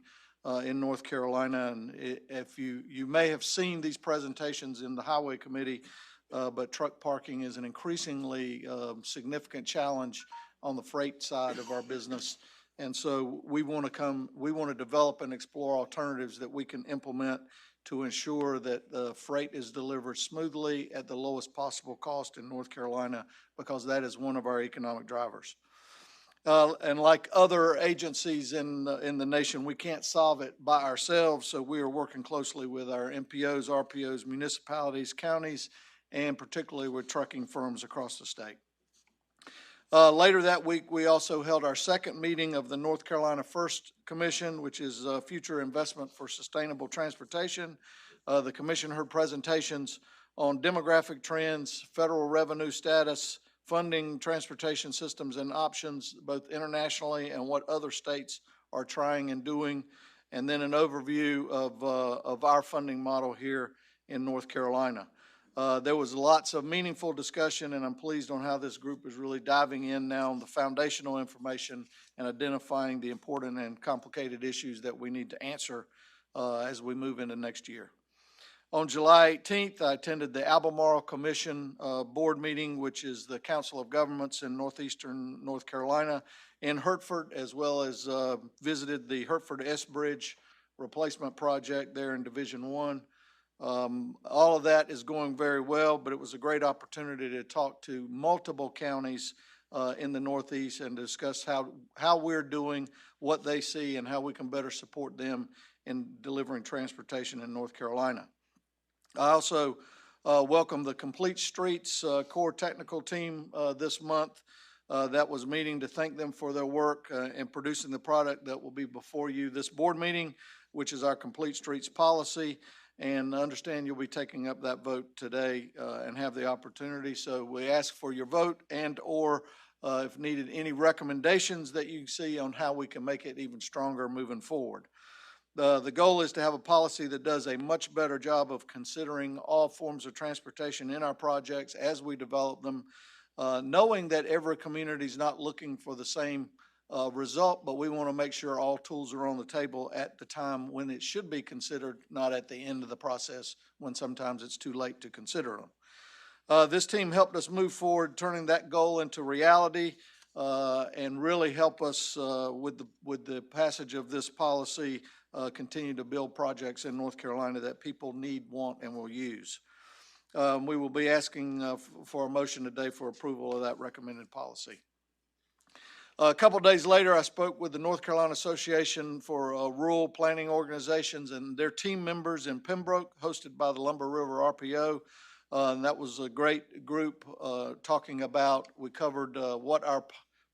in North Carolina. And if you may have seen these presentations in the Highway Committee, but truck parking is an increasingly significant challenge on the freight side of our business. And so we want to develop and explore alternatives that we can implement to ensure that the freight is delivered smoothly at the lowest possible cost in North Carolina, because that is one of our economic drivers. And like other agencies in the nation, we can't solve it by ourselves, so we are working closely with our MPOs, RPOs, municipalities, counties, and particularly with trucking firms across the state. Later that week, we also held our second meeting of the North Carolina First Commission, which is Future Investment for Sustainable Transportation. The commission heard presentations on demographic trends, federal revenue status, funding, transportation systems and options, both internationally and what other states are trying and doing, and then an overview of our funding model here in North Carolina. There was lots of meaningful discussion, and I'm pleased on how this group is really diving in now on the foundational information and identifying the important and complicated issues that we need to answer as we move into next year. On July 18th, I attended the Albemarle Commission board meeting, which is the Council of Governments in northeastern North Carolina, in Hertford, as well as visited the Hertford S Bridge replacement project there in Division 1. All of that is going very well, but it was a great opportunity to talk to multiple counties in the Northeast and discuss how we're doing, what they see, and how we can better support them in delivering transportation in North Carolina. I also welcome the Complete Streets core technical team this month. That was meeting to thank them for their work in producing the product that will be before you this board meeting, which is our Complete Streets policy. And I understand you'll be taking up that vote today and have the opportunity. So we ask for your vote and or if needed, any recommendations that you see on how we can make it even stronger moving forward. The goal is to have a policy that does a much better job of considering all forms of transportation in our projects as we develop them, knowing that every community is not looking for the same result, but we want to make sure all tools are on the table at the time when it should be considered, not at the end of the process when sometimes it's too late to consider them. This team helped us move forward, turning that goal into reality, and really help us with the passage of this policy continue to build projects in North Carolina that people need, want, and will use. We will be asking for a motion today for approval of that recommended policy. A couple of days later, I spoke with the North Carolina Association for Rural Planning Organizations and their team members in Pembroke, hosted by the Lumber River RPO. And that was a great group talking about, we covered what our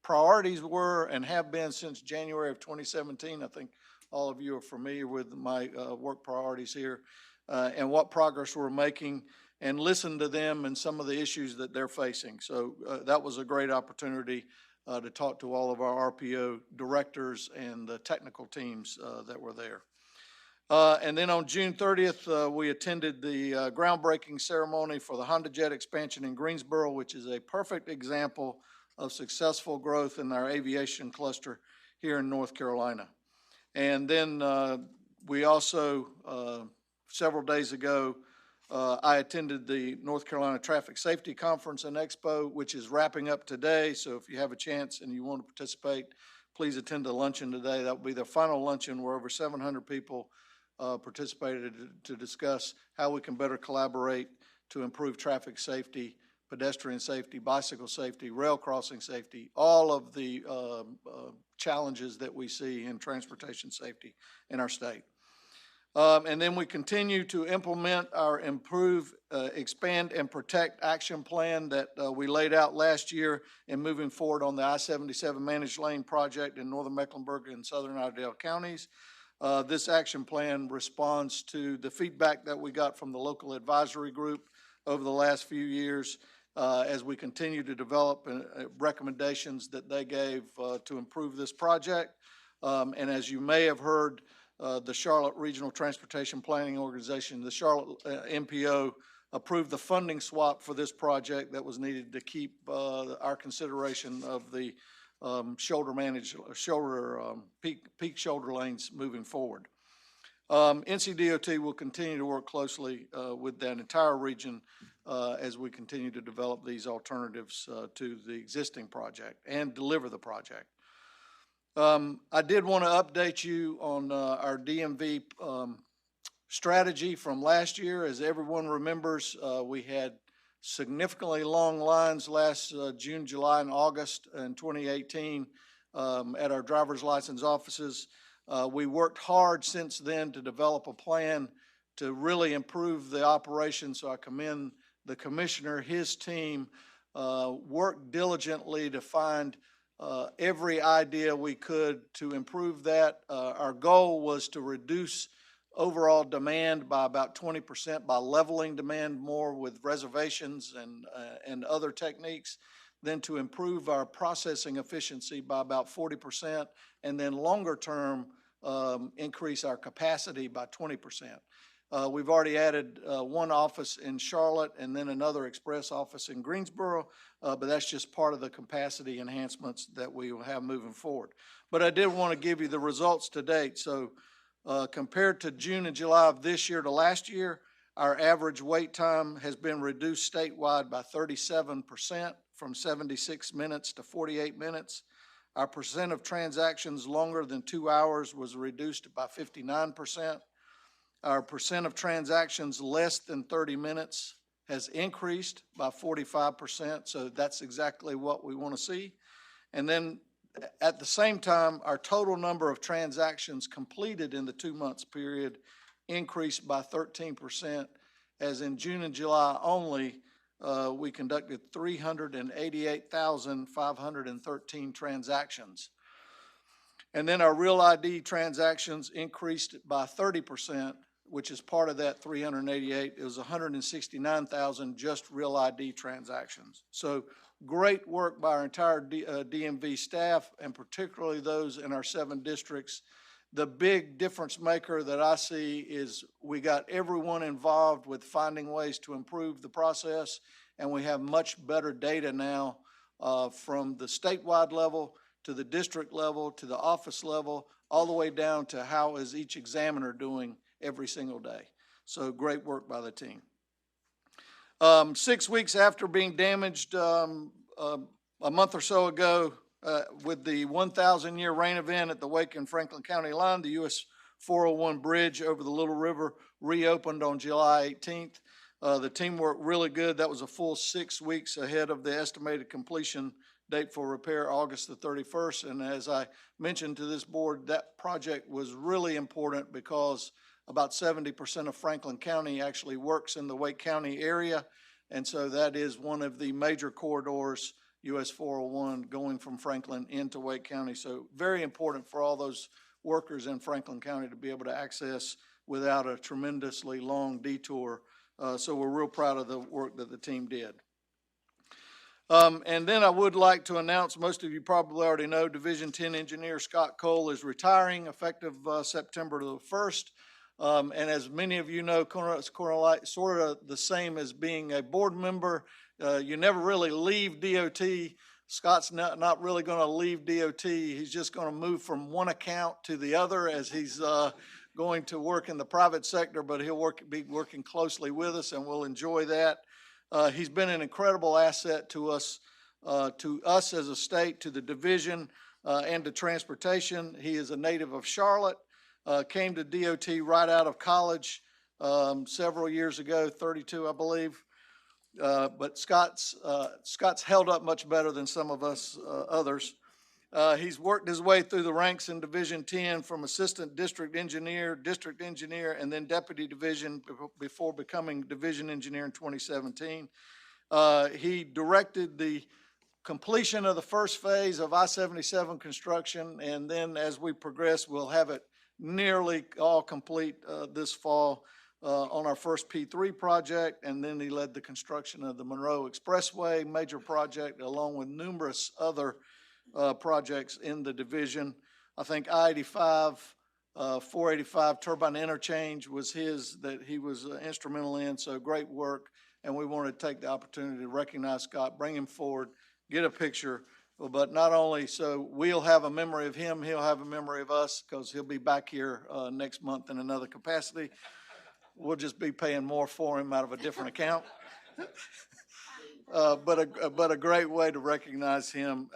priorities were and have been since January of 2017. I think all of you are familiar with my work priorities here and what progress we're making, and listen to them and some of the issues that they're facing. So that was a great opportunity to talk to all of our RPO directors and the technical teams that were there. And then on June 30th, we attended the groundbreaking ceremony for the Honda Jet expansion in Greensboro, which is a perfect example of successful growth in our aviation cluster here in North Carolina. And then we also, several days ago, I attended the North Carolina Traffic Safety Conference and Expo, which is wrapping up today. So if you have a chance and you want to participate, please attend the luncheon today. That will be the final luncheon where over 700 people participated to discuss how we can better collaborate to improve traffic safety, pedestrian safety, bicycle safety, rail crossing safety, all of the challenges that we see in transportation safety in our state. And then we continue to implement our Improve, Expand, and Protect action plan that we laid out last year in moving forward on the I-77 Managed Lane project in northern Mecklenburg and southern Iredell counties. This action plan responds to the feedback that we got from the local advisory group over the last few years as we continue to develop recommendations that they gave to improve this project. And as you may have heard, the Charlotte Regional Transportation Planning Organization, the Charlotte MPO, approved the funding swap for this project that was needed to keep our consideration of the peak shoulder lanes moving forward. NCDOT will continue to work closely with that entire region as we continue to develop these alternatives to the existing project and deliver the project. I did want to update you on our DMV strategy from last year. As everyone remembers, we had significantly long lines last June, July, and August in 2018 at our driver's license offices. We worked hard since then to develop a plan to really improve the operation, so I commend the commissioner, his team, worked diligently to find every idea we could to improve that. Our goal was to reduce overall demand by about 20% by leveling demand more with reservations and other techniques, then to improve our processing efficiency by about 40%, and then longer term increase our capacity by 20%. We've already added one office in Charlotte and then another express office in Greensboro, but that's just part of the capacity enhancements that we will have moving forward. But I did want to give you the results to date. So compared to June and July of this year to last year, our average wait time has been reduced statewide by 37%, from 76 minutes to 48 minutes. Our percent of transactions longer than 2 hours was reduced by 59%. Our percent of transactions less than 30 minutes has increased by 45%, so that's exactly what we want to see. And then at the same time, our total number of transactions completed in the 2 months period increased by 13%, as in June and July only, we conducted 388,513 transactions. And then our real ID transactions increased by 30%, which is part of that 388. It was 169,000 just real ID transactions. So great work by our entire DMV staff, and particularly those in our 7 districts. The big difference maker that I see is we got everyone involved with finding ways to improve the process, and we have much better data now from the statewide level to the district level to the office level, all the way down to how is each examiner doing every single day. So great work by the team. 6 weeks after being damaged a month or so ago, with the 1,000-year rain event at the Wake and Franklin County line, the US 401 bridge over the Little River reopened on July 18th. The team worked really good. That was a full 6 weeks ahead of the estimated completion date for repair, August the 31st. And as I mentioned to this board, that project was really important because about 70% of Franklin County actually works in the Wake County area. And so that is one of the major corridors, US 401, going from Franklin into Wake County. So very important for all those workers in Franklin County to be able to access without a tremendously long detour. So we're real proud of the work that the team did. And then I would like to announce, most of you probably already know, Division 10 engineer Scott Cole is retiring effective September the 1st. And as many of you know, sort of the same as being a board member. You never really leave DOT. Scott's not really going to leave DOT. He's just going to move from one account to the other as he's going to work in the private sector, but he'll be working closely with us, and we'll enjoy that. He's been an incredible asset to us as a state, to the division, and to transportation. He is a native of Charlotte, came to DOT right out of college several years ago, 32, I believe. But Scott's held up much better than some of us others. He's worked his way through the ranks in Division 10 from assistant district engineer, and then deputy division before becoming division engineer in 2017. He directed the completion of the first phase of I-77 construction, and then as we progress, we'll have it nearly all complete this fall on our first P3 project, and then he led the construction of the Monroe Expressway major project, along with numerous other projects in the division. I think I-85, 485 turbine interchange was that he was instrumental in, so great work, and we wanted to take the opportunity to recognize Scott, bring him forward, get a picture, but not only so we'll have a memory of him, he'll have a memory of us, because he'll be back here next month in another capacity. We'll just be paying more for him out of a different account. But a great way to recognize him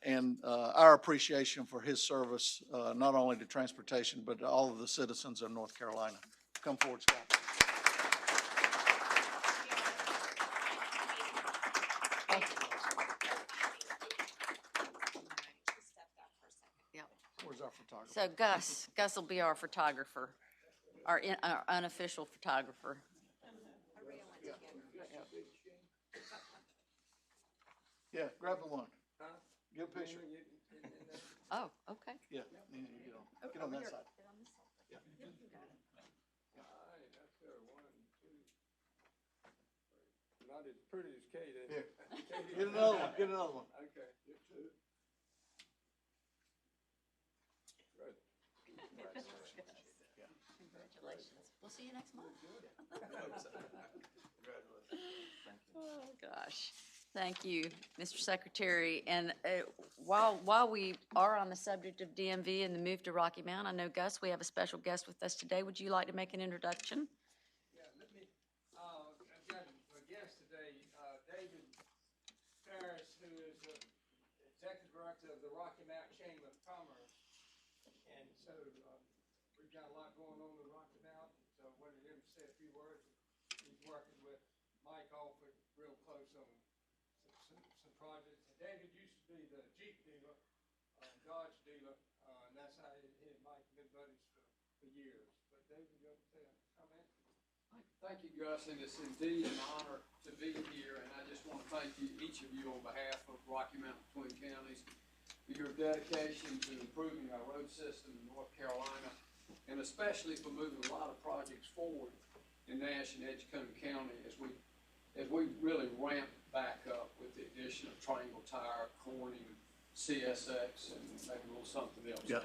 and our appreciation for his service, not only to transportation, but to all of the citizens of North Carolina. Come forward, Scott. Yep. Where's our photographer? So Gus will be our photographer, our unofficial photographer. Yeah, grab the one. Get a picture. Oh, okay. Yeah, get on that side. Yeah. Not as pretty as Kate, is Here. it? Get another one. Get another one. Okay. You too. Good. Congratulations. Congratulations. We'll see you next month. Oh, gosh. Thank you, Mr. Secretary. And while we are on the subject of DMV and the move to Rocky Mount, I know, Gus, we have a special guest with us today. Would you like to make an introduction? Yeah, let me, I've got a guest today, David Ferris, who is the Executive Director of the Rocky Mount Chamber of Commerce. And so, we've got a lot going on in Rocky Mount, so I wanted him to say a few words. He's working with Mike Alford real close on some projects. And David used to be the Jeep dealer, Dodge dealer, and that's how he and Mike have been buddies for years. But David, you want to say a comment? Thank you, Gus, and it's indeed an honor to be here, and I just want to thank you, each of you, on behalf of Rocky Mountain Twin Counties, for your dedication to improving our road system in North Carolina, and especially for moving a lot of projects forward in Nash and Edgecombe County as we really ramp back up with the addition of Triangle Tire, Corning, CSX, and maybe a little something else. Yep.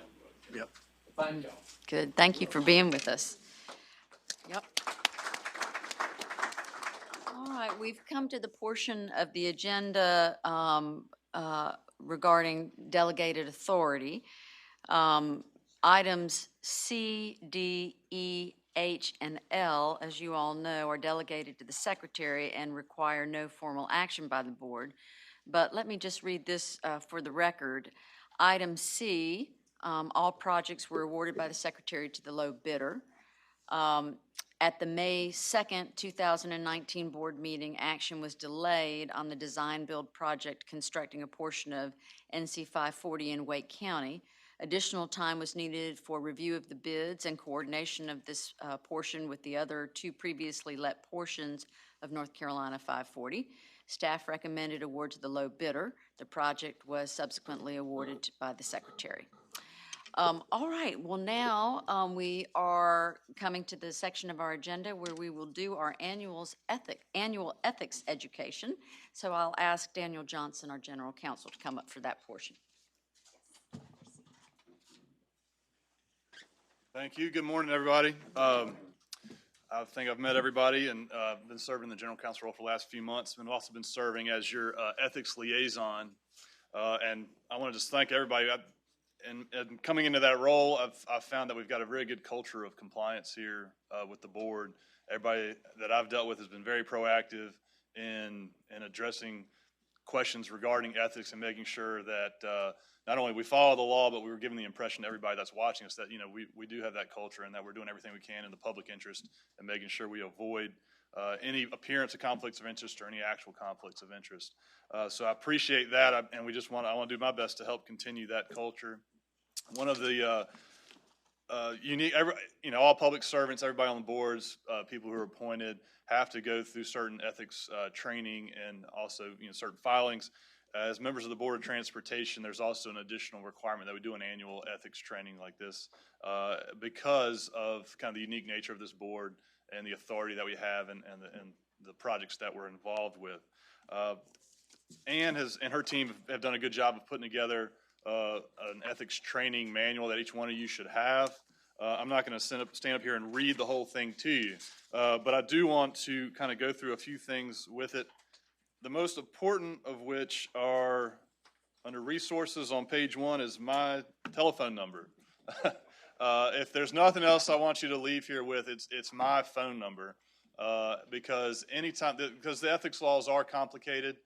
Yep. Thank y'all. Good. Thank you for being with us. Yep. All right, we've come to the portion of the agenda regarding delegated authority. Items C, D, E, H, and L, as you all know, are delegated to the Secretary and require no formal action by the Board. But let me just read this for the record. Item C, all projects were awarded by the Secretary to the low bidder. At the May 2nd, 2019 board meeting, action was delayed on the design-build project constructing a portion of NC 540 in Wake County. Additional time was needed for review of the bids and coordination of this portion with the other two previously let portions of North Carolina 540. Staff recommended award to the low bidder. The project was subsequently awarded by the Secretary. All right, well now we are coming to the section of our agenda where we will do our annual ethics education. So I'll ask Daniel Johnson, our General Counsel, to come up for that portion. Thank you. Good morning, everybody. I think I've met everybody and been serving the General Counsel role for the last few months. I've also been serving as your ethics liaison. And I want to just thank everybody. And coming into that role, I've found that we've got a very good culture of compliance here with the board. Everybody that I've dealt with has been very proactive in addressing questions regarding ethics and making sure that not only we follow the law, but we were giving the impression to everybody that's watching us that, you know, we do have that culture and that we're doing everything we can in the public interest and making sure we avoid any appearance of conflicts of interest or any actual conflicts of interest. So I appreciate that, and I want to do my best to help continue that culture. One of the unique, all public servants, everybody on the boards, people who are appointed, have to go through certain ethics training and also, certain filings. As members of the Board of Transportation, there's also an additional requirement that we do an annual ethics training like this because of kind of the unique nature of this board and the authority that we have and the projects that we're involved with. Ann and her team have done a good job of putting together an ethics training manual that each one of you should have. I'm not going to stand up here and read the whole thing to you, but I do want to kind of go through a few things with it. The most important of which are under resources on page 1 is my telephone number. If there's nothing else I want you to leave here with, it's my phone number because the ethics laws are complicated.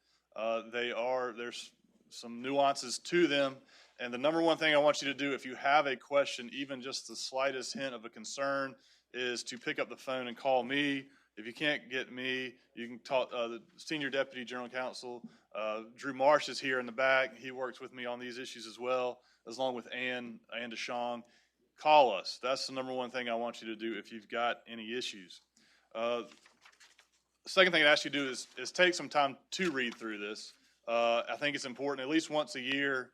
There's some nuances to them. And the number one thing I want you to do if you have a question, even just the slightest hint of a concern, is to pick up the phone and call me. If you can't get me, you can talk the Senior Deputy General Counsel. Drew Marsh is here in the back. He works with me on these issues as well, along with Ann DeShong. Call us. That's the number one thing I want you to do if you've got any issues. The second thing I'd ask you to do is take some time to read through this. I think it's important, at least once a year.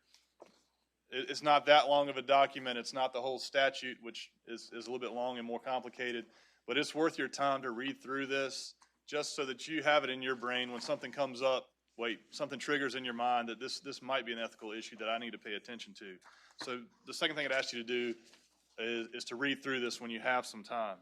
It's not that long of a document. It's not the whole statute, which is a little bit long and more complicated. But it's worth your time to read through this just so that you have it in your brain when something comes up, something triggers in your mind that this might be an ethical issue that I need to pay attention to. So the second thing I'd ask you to do is to read through this when you have some time.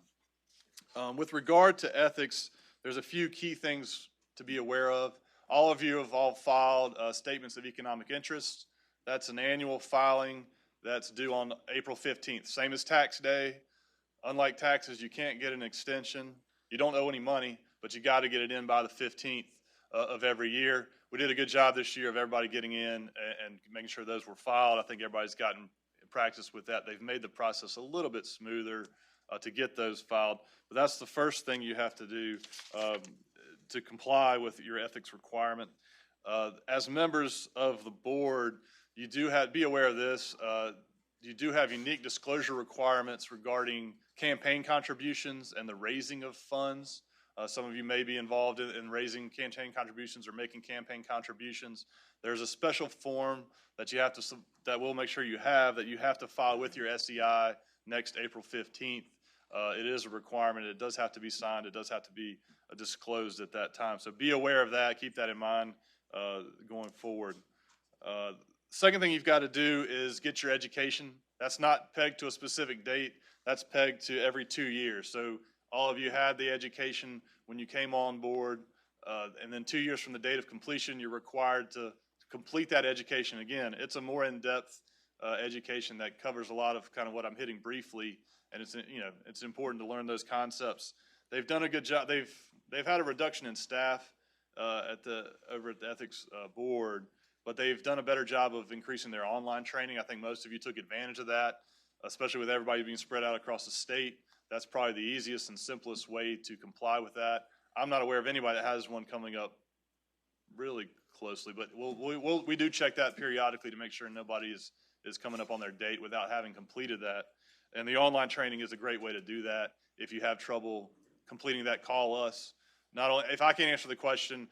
With regard to ethics, there's a few key things to be aware of. All of you have all filed statements of economic interest. That's an annual filing that's due on April 15th. Same as tax day. Unlike taxes, you can't get an extension. You don't owe any money, but you got to get it in by the 15th of every year. We did a good job this year of everybody getting in and making sure those were filed. I think everybody's gotten practice with that. They've made the process a little bit smoother to get those filed. But that's the first thing you have to do to comply with your ethics requirement. As members of the board, you do have, be aware of this, you do have unique disclosure requirements regarding campaign contributions and the raising of funds. Some of you may be involved in raising campaign contributions or making campaign contributions. There's a special form that you have to, that we'll make sure you have, that you have to file with your SEI next April 15th. It is a requirement. It does have to be signed. It does have to be disclosed at that time. So be aware of that. Keep that in mind going forward. Second thing you've got to do is get your education. That's not pegged to a specific date. That's pegged to every 2 years. So all of you had the education when you came on board, and then 2 years from the date of completion, you're required to complete that education. Again, it's a more in-depth education that covers a lot of kind of what I'm hitting briefly, and it's, you know, it's important to learn those concepts. They've done a good job. They've had a reduction in staff over at the ethics board, but they've done a better job of increasing their online training. I think most of you took advantage of that, especially with everybody being spread out across the state. That's probably the easiest and simplest way to comply with that. I'm not aware of anybody that has one coming up really closely, but we do check that periodically to make sure nobody is coming up on their date without having completed that. And the online training is a great way to do that. If you have trouble completing that, call us. Not only, if I can't answer the question,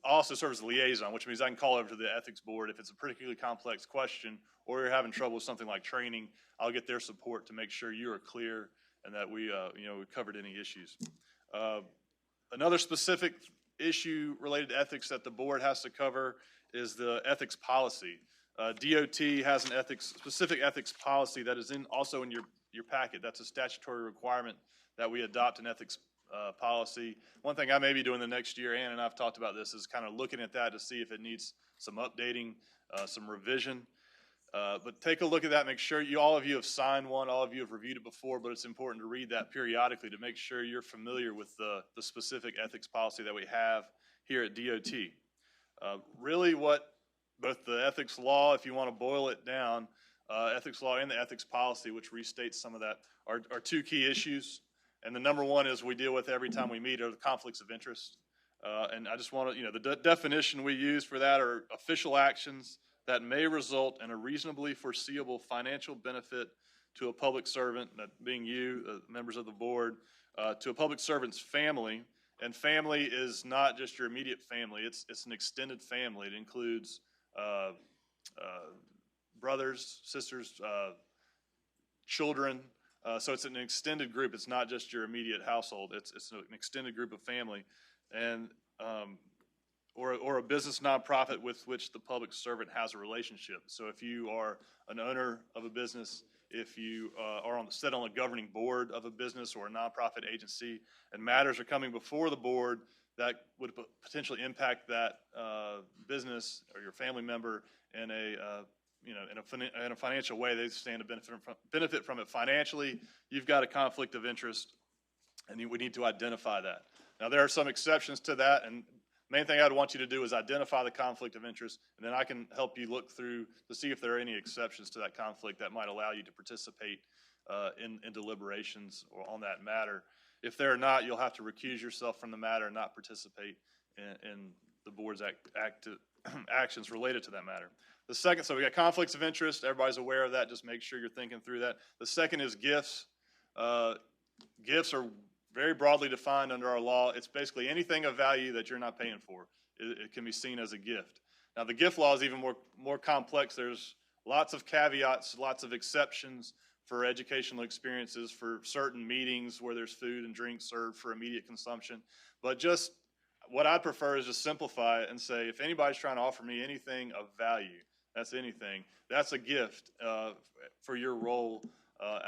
I also serve as a liaison, which means I can call over to the ethics board if it's a particularly complex question or you're having trouble with something like training. I'll get their support to make sure you are clear and that we covered any issues. Another specific issue related to ethics that the board has to cover is the ethics policy. DOT has an specific ethics policy that is also in your packet. That's a statutory requirement that we adopt an ethics policy. One thing I may be doing the next year, Ann and I've talked about this, is kind of looking at that to see if it needs some updating, some revision. But take a look at that. Make sure all of you have signed one. All of you have reviewed it before, but it's important to read that periodically to make sure you're familiar with the specific ethics policy that we have here at DOT. Really what both the ethics law, if you want to boil it down, ethics law and the ethics policy, which restates some of that, are two key issues. And the number one is we deal with every time we meet are the conflicts of interest. And I just want to, the definition we use for that are official actions that may result in a reasonably foreseeable financial benefit to a public servant, that being you, members of the board, to a public servant's family. And family is not just your immediate family. It's an extended family. It includes brothers, sisters, children. So it's an extended group. It's not just your immediate household. It's an extended group of family, and or a business nonprofit with which the public servant has a relationship. So if you are an owner of a business, if you are sit on the governing board of a business or a nonprofit agency, and matters are coming before the board that would potentially impact that business or your family member in a financial way, they stand to benefit from it financially. You've got a conflict of interest, and we need to identify that. Now, there are some exceptions to that, and main thing I'd want you to do is identify the conflict of interest, and then I can help you look through to see if there are any exceptions to that conflict that might allow you to participate in deliberations on that matter. If there are not, you'll have to recuse yourself from the matter and not participate in the board's actions related to that matter. The second, so we got conflicts of interest. Everybody's aware of that. Just make sure you're thinking through that. The second is gifts. Gifts are very broadly defined under our law. It's basically anything of value that you're not paying for. It can be seen as a gift. Now, the gift law is even more complex. There's lots of caveats, lots of exceptions for educational experiences, for certain meetings where there's food and drink served for immediate consumption. But just what I prefer is just simplify it and say, if anybody's trying to offer me anything of value, that's anything, that's a gift for your role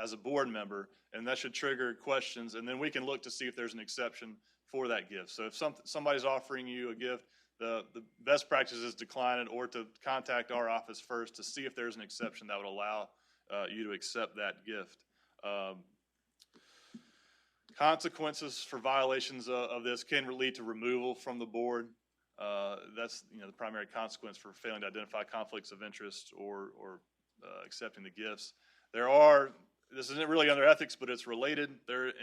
as a board member, and that should trigger questions, and then we can look to see if there's an exception for that gift. So if somebody's offering you a gift, the best practice is decline it, or to contact our office first to see if there's an exception that would allow you to accept that gift. Consequences for violations of this can lead to removal from the board. That's the primary consequence for failing to identify conflicts of interest or accepting the gifts. This isn't really under ethics, but it's related.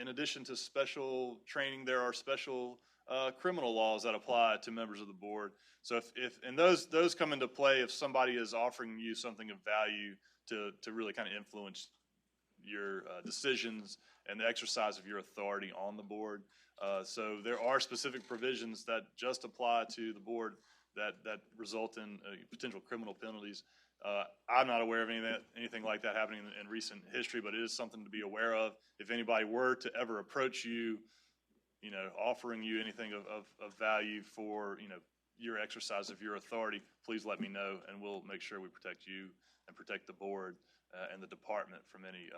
In addition to special training, there are special criminal laws that apply to members of the board. So and those come into play if somebody is offering you something of value to really kind of influence your decisions and the exercise of your authority on the board. So there are specific provisions that just apply to the board that result in potential criminal penalties. I'm not aware of anything like that happening in recent history, but it is something to be aware of. If anybody were to ever approach you, offering you anything of value for, your exercise of your authority, please let me know, and we'll make sure we protect you and protect the board and the department from any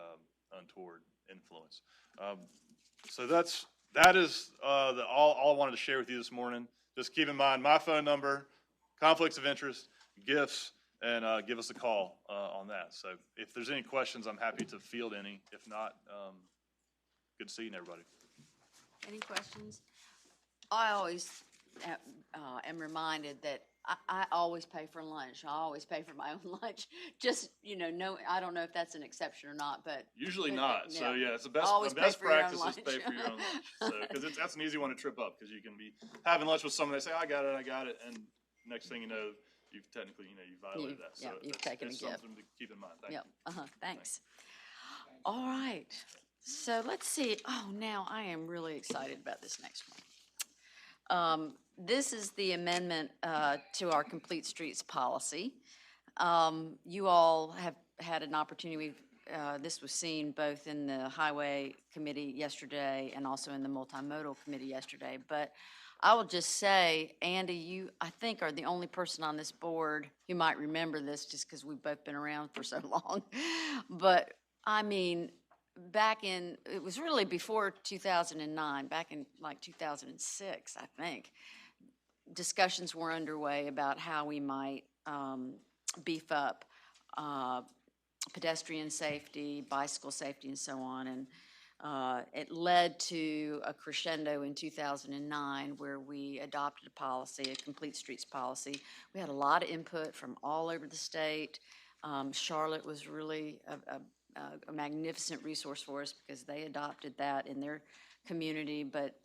untoward influence. So that is all I wanted to share with you this morning. Just keep in mind my phone number, conflicts of interest, gifts, and give us a call on that. So if there's any questions, I'm happy to field any. If not, good seeing everybody. Any questions? I always am reminded that I always pay for lunch. I always pay for my own lunch. Just, no, I don't know if that's an exception or not, but. Usually not. So yeah, it's the best practice is pay for your own lunch. So, because that's an easy one to trip up, because you can be having lunch with someone, they say, I got it. And next thing you know, you've technically, you violated that. So you've taken a gift. Something to keep in mind. Thank you. Thanks. All right. So let's see. Oh, now I am really excited about this next one. This is the amendment to our Complete Streets policy. You all have had an opportunity. This was seen both in the Highway Committee yesterday and also in the Multimodal Committee yesterday. But I will just say, Andy, you, I think, are the only person on this board who might remember this, just because we've both been around for so long. But, I mean, it was really before 2009, back in like 2006, I think, discussions were underway about how we might beef up pedestrian safety, bicycle safety, and so on. And it led to a crescendo in 2009 where we adopted a policy, a complete streets policy. We had a lot of input from all over the state. Charlotte was really a magnificent resource for us because they adopted that in their community. But,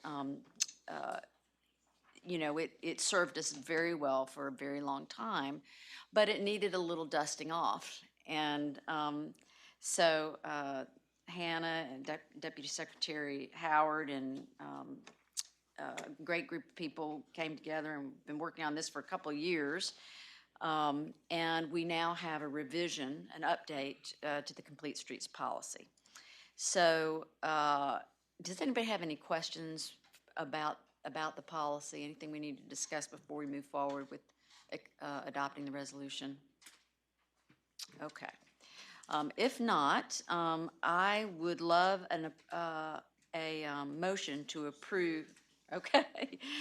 it served us very well for a very long time, but it needed a little dusting off. And so Hannah and Deputy Secretary Howard and a great group of people came together and been working on this for a couple of years. And we now have a revision, an update to the Complete Streets policy. So does anybody have any questions about the policy, anything we need to discuss before we move forward with adopting the resolution? Okay. If not, I would love a motion to approve. Okay.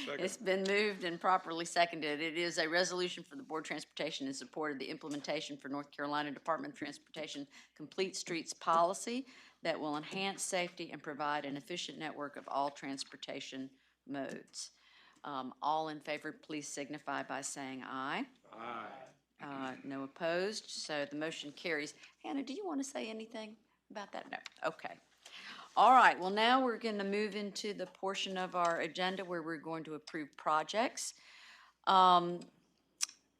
Second. It's been moved and properly seconded. It is a resolution for the Board of Transportation in support of the implementation for North Carolina Department of Transportation Complete Streets policy that will enhance safety and provide an efficient network of all transportation modes. All in favor, please signify by saying aye. Aye. No opposed, so the motion carries. Hannah, do you want to say anything about that? No. Okay. All right, well, now we're going to move into the portion of our agenda where we're going to approve projects.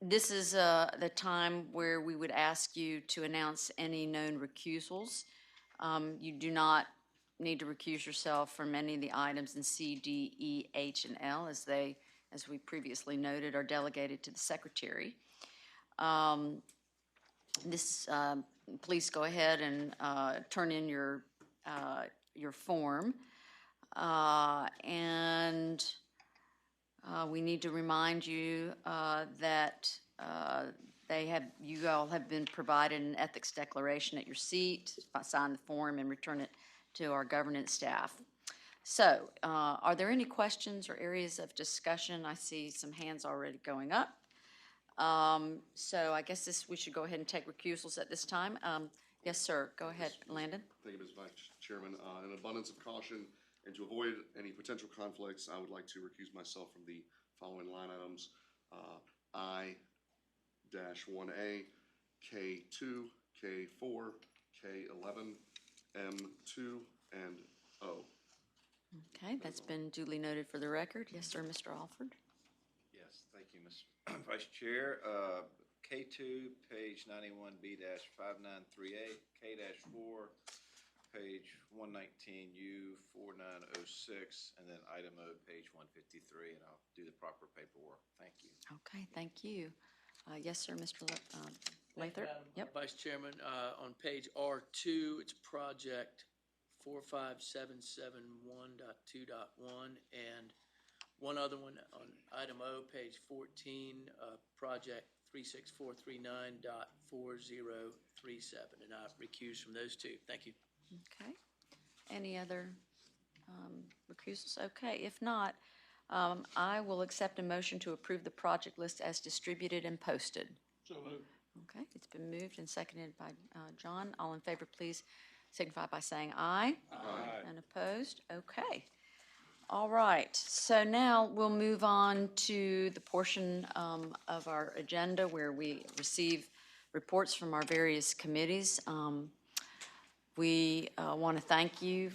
This is the time where we would ask you to announce any known recusals. You do not need to recuse yourself from any of the items in C, D, E, H, and L, as we previously noted, are delegated to the Secretary. Please go ahead and turn in your form. And we need to remind you that You all have been provided an ethics declaration at your seat. Sign the form and return it to our governance staff. So, are there any questions or areas of discussion? I see some hands already going up. So I guess we should go ahead and take recusals at this time. Yes, sir. Go ahead, Landon. Thank you, Ms. Vice Chairman. In abundance of caution and to avoid any potential conflicts, I would like to recuse myself from the following line items. I-1A, K2, K4, K11, M2, and O. Okay, that's been duly noted for the record. Yes, sir, Mr. Alford. Yes, thank you, Ms. Vice Chair. K2, page 91B-593A, K-4, page 119U, 4906, and then item O, page 153, and I'll do the proper paperwork. Thank you. Okay, thank you. Yes, sir, Mr. Lathrop. Yep. Vice Chairman, on page R2, it's project 45771.2.1, and one other one on item O, page 14, project 36439.4037, and I recuse from those two. Thank you. Okay. Any other recusals? Okay, if not, I will accept a motion to approve the project list as distributed and posted. So moved. Okay, it's been moved and seconded by John. All in favor, please signify by saying aye. Aye. And opposed? Okay. All right, so now we'll move on to the portion of our agenda where we receive reports from our various committees. We want to thank you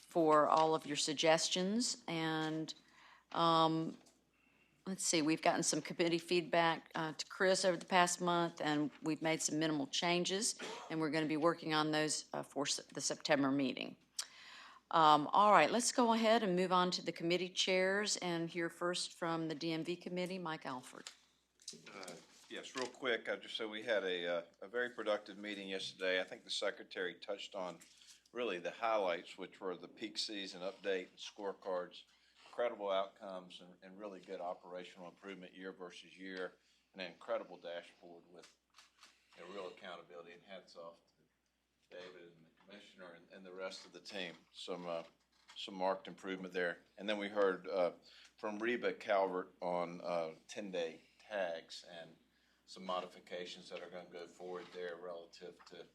for all of your suggestions, and let's see, we've gotten some committee feedback to Chris over the past month, and we've made some minimal changes, and we're going to be working on those for the September meeting. All right, let's go ahead and move on to the committee chairs and hear first from the DMV committee, Mike Alford. Yes, real quick, I just said we had a very productive meeting yesterday. I think the secretary touched on really the highlights, which were the peak season update, scorecards, incredible outcomes, and really good operational improvement year versus year, and an incredible dashboard with real accountability, and hats off to David and the commissioner and the rest of the team. Some marked improvement there. And then we heard from Reba Calvert on 10-day tags and some modifications that are going to go forward there relative to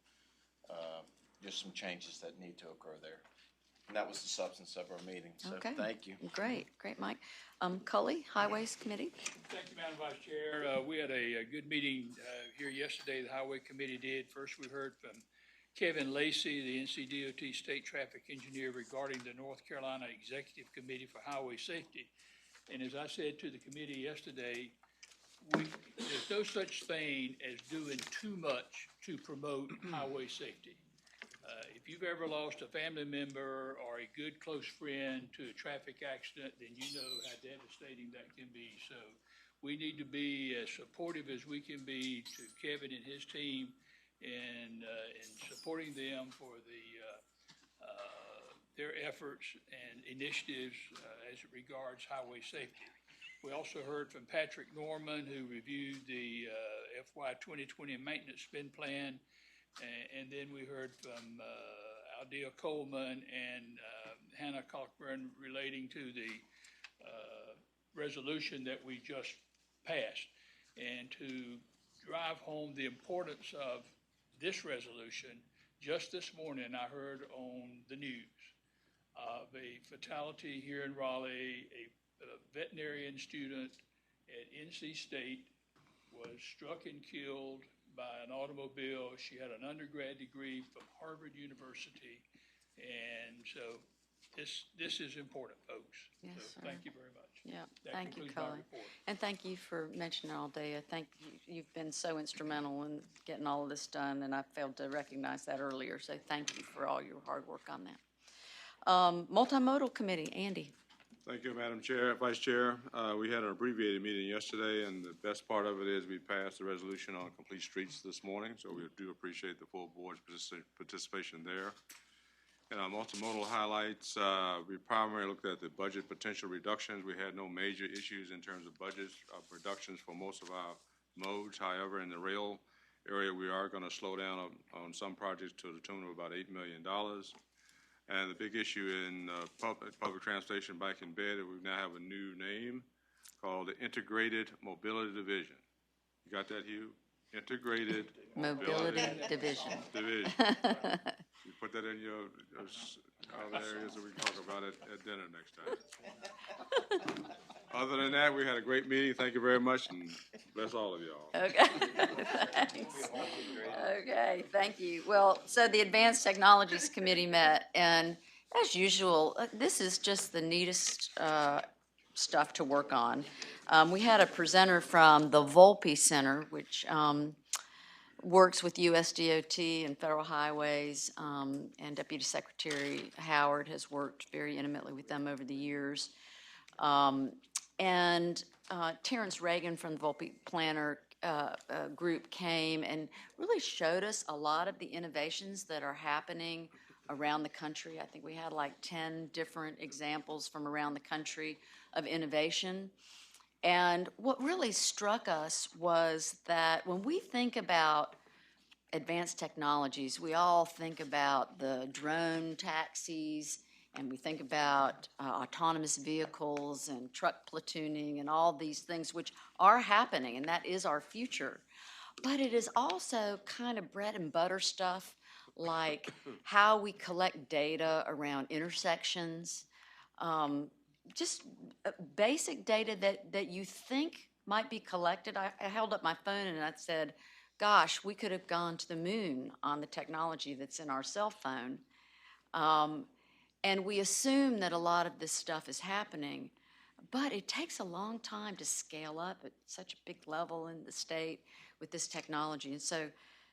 just some changes that need to occur there. And that was the substance of our meeting. So Okay. Thank you. Great, Mike. Cully, Highways Committee. Thank you, Madam Vice Chair. We had a good meeting here yesterday. The Highway Committee did. First, we heard from Kevin Lacey, the NCDOT State Traffic Engineer, regarding the North Carolina Executive Committee for Highway Safety. And as I said to the committee yesterday, there's no such thing as doing too much to promote highway safety. If you've ever lost a family member or a good close friend to a traffic accident, then you know how devastating that can be. So we need to be as supportive as we can be to Kevin and his team and supporting them for their efforts and initiatives as it regards highway safety. We also heard from Patrick Norman, who reviewed the FY 2020 maintenance spend plan. And then we heard from Aldea Coleman and Hannah Cochran relating to the resolution that we just passed. And to drive home the importance of this resolution, just this morning I heard on the news of a fatality here in Raleigh. A veterinarian student at NC State was struck and killed by an automobile. She had an undergrad degree from Harvard University, and so this is important, folks. Yes, so sir. Thank you very much. Yeah, That thank you, concludes my Cully. report. And thank you for mentioning Aldea. Thank you. You've been so instrumental in getting all of this done, and I failed to recognize that earlier. So thank you for all your hard work on that. Multimodal Committee, Andy. Thank you, Madam Chair, Vice Chair. We had an abbreviated meeting yesterday, and the best part of it is we passed the resolution on complete streets this morning, so we do appreciate the full board's participation there. And our multimodal highlights, we primarily looked at the budget potential reductions. We had no major issues in terms of budget reductions for most of our modes. However, in the rail area, we are going to slow down on some projects to the tune of about $8 million. And the big issue in public transportation back in bed is we now have a new name called the Integrated Mobility Division. You got that, Hugh? Integrated Mobility Division. You put that in your other areas that we can talk about it at dinner next time. Other than that, we had a great meeting. Thank you very much, and bless all of y'all. Okay, thanks. Okay, thank you. Well, so the Advanced Technologies Committee met, and as usual, this is just the neatest stuff to work on. We had a presenter from the Volpe Center, which works with USDOT and Federal Highways, and Deputy Secretary Howard has worked very intimately with them over the years. And Terrence Reagan from the Volpe Planner group came and really showed us a lot of the innovations that are happening around the country. I think we had like 10 different examples from around the country of innovation. And what really struck us was that when we think about advanced technologies, we all think about the drone taxis, and we think about autonomous vehicles and truck platooning and all these things which are happening, and that is our future. But it is also kind of bread and butter stuff like how we collect data around intersections, just basic data that you think might be collected. I held up my phone and I said, gosh, we could have gone to the moon on the technology that's in our cell phone. And we assume that a lot of this stuff is happening, but it takes a long time to scale up at such a big level in the state with this technology. And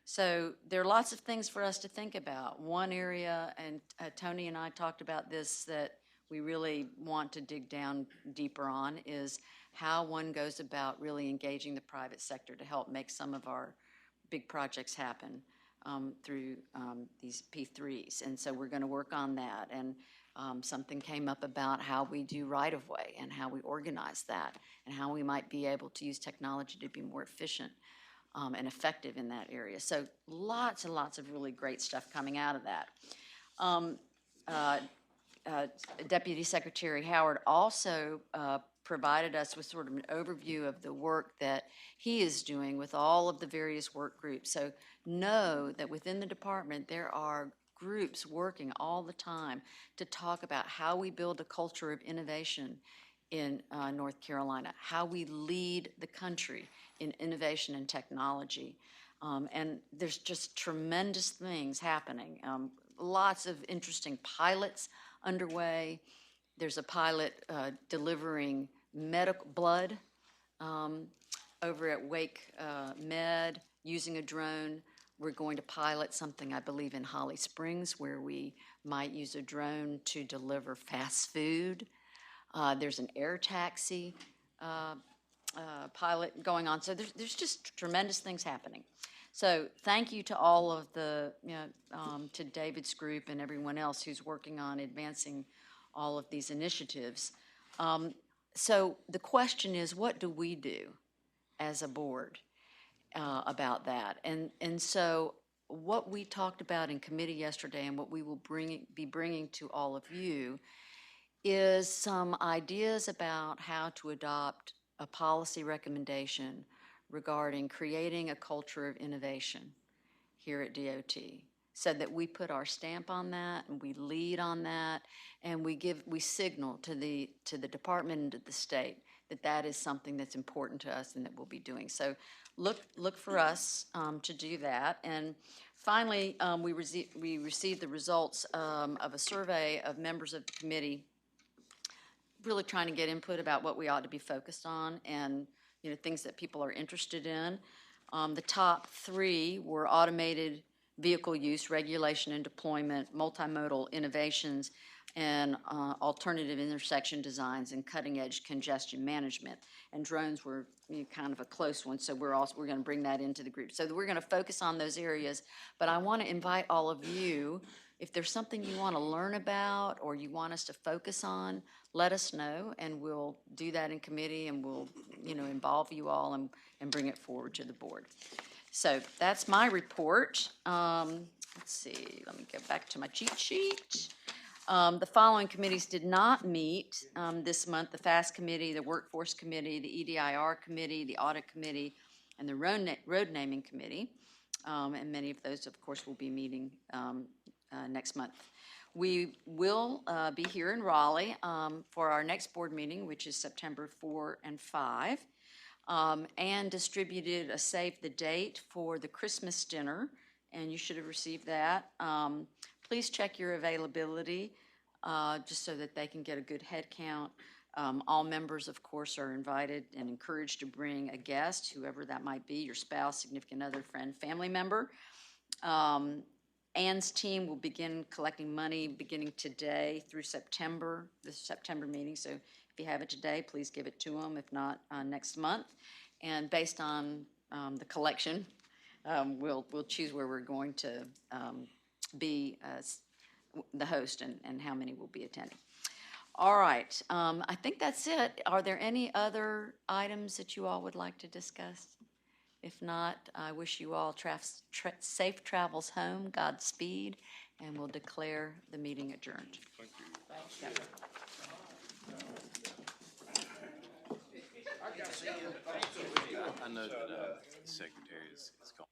so there are lots of things for us to think about. One area, and Tony and I talked about this, that we really want to dig down deeper on, is how one goes about really engaging the private sector to help make some of our big projects happen through these P3s. And so we're going to work on that. And something came up about how we do right-of-way and how we organize that and how we might be able to use technology to be more efficient and effective in that area. So lots and lots of really great stuff coming out of that. Deputy Secretary Howard also provided us with sort of an overview of the work that he is doing with all of the various work groups. So know that within the department there are groups working all the time to talk about how we build a culture of innovation in North Carolina, how we lead the country in innovation and technology. And there's just tremendous things happening. Lots of interesting pilots underway. There's a pilot delivering medical blood over at Wake Med using a drone. We're going to pilot something, I believe, in Holly Springs where we might use a drone to deliver fast food. There's an air taxi pilot going on. So there's just tremendous things happening. So thank you to all of the, to David's group and everyone else who's working on advancing all of these initiatives. So the question is, what do we do as a board about that? And so what we talked about in committee yesterday and what we will be bringing to all of you is some ideas about how to adopt a policy recommendation regarding creating a culture of innovation here at DOT, so that we put our stamp on that and we lead on that, and we signal to the department and to the state that that is something that's important to us and that we'll be doing. So look for us to do that. And finally, we received the results of a survey of members of the committee, really trying to get input about what we ought to be focused on and things that people are interested in. The top 3 were automated vehicle use, regulation and deployment, multimodal innovations, and alternative intersection designs and cutting-edge congestion management. And drones were kind of a close one, so we're going to bring that into the group. So we're going to focus on those areas, but I want to invite all of you If there's something you want to learn about or you want us to focus on, let us know, and we'll do that in committee, and we'll, involve you all and bring it forward to the board. So that's my report. Let's see, let me get back to my cheat sheet. The following committees did not meet this month: the FAST Committee, the Workforce Committee, the EDIR Committee, the Audit Committee, and the Road Naming Committee. And many of those, of course, will be meeting next month. We will be here in Raleigh for our next board meeting, which is September 4 and 5, and distributed a save the date for the Christmas dinner, and you should have received that. Please check your availability just so that they can get a good head count. All members, of course, are invited and encouraged to bring a guest, whoever that might be, your spouse, significant other, friend, family member. Ann's team will begin collecting money beginning today through September, the September meeting. So if you have it today, please give it to them. If not, next month. And based on the collection, we'll choose where we're going to be the host and how many will be attending. All right, I think that's it. Are there any other items that you all would like to discuss? If not, I wish you all safe travels home, Godspeed, and we'll declare the meeting adjourned. Thank you. Thank you. I know that the secretary is gone.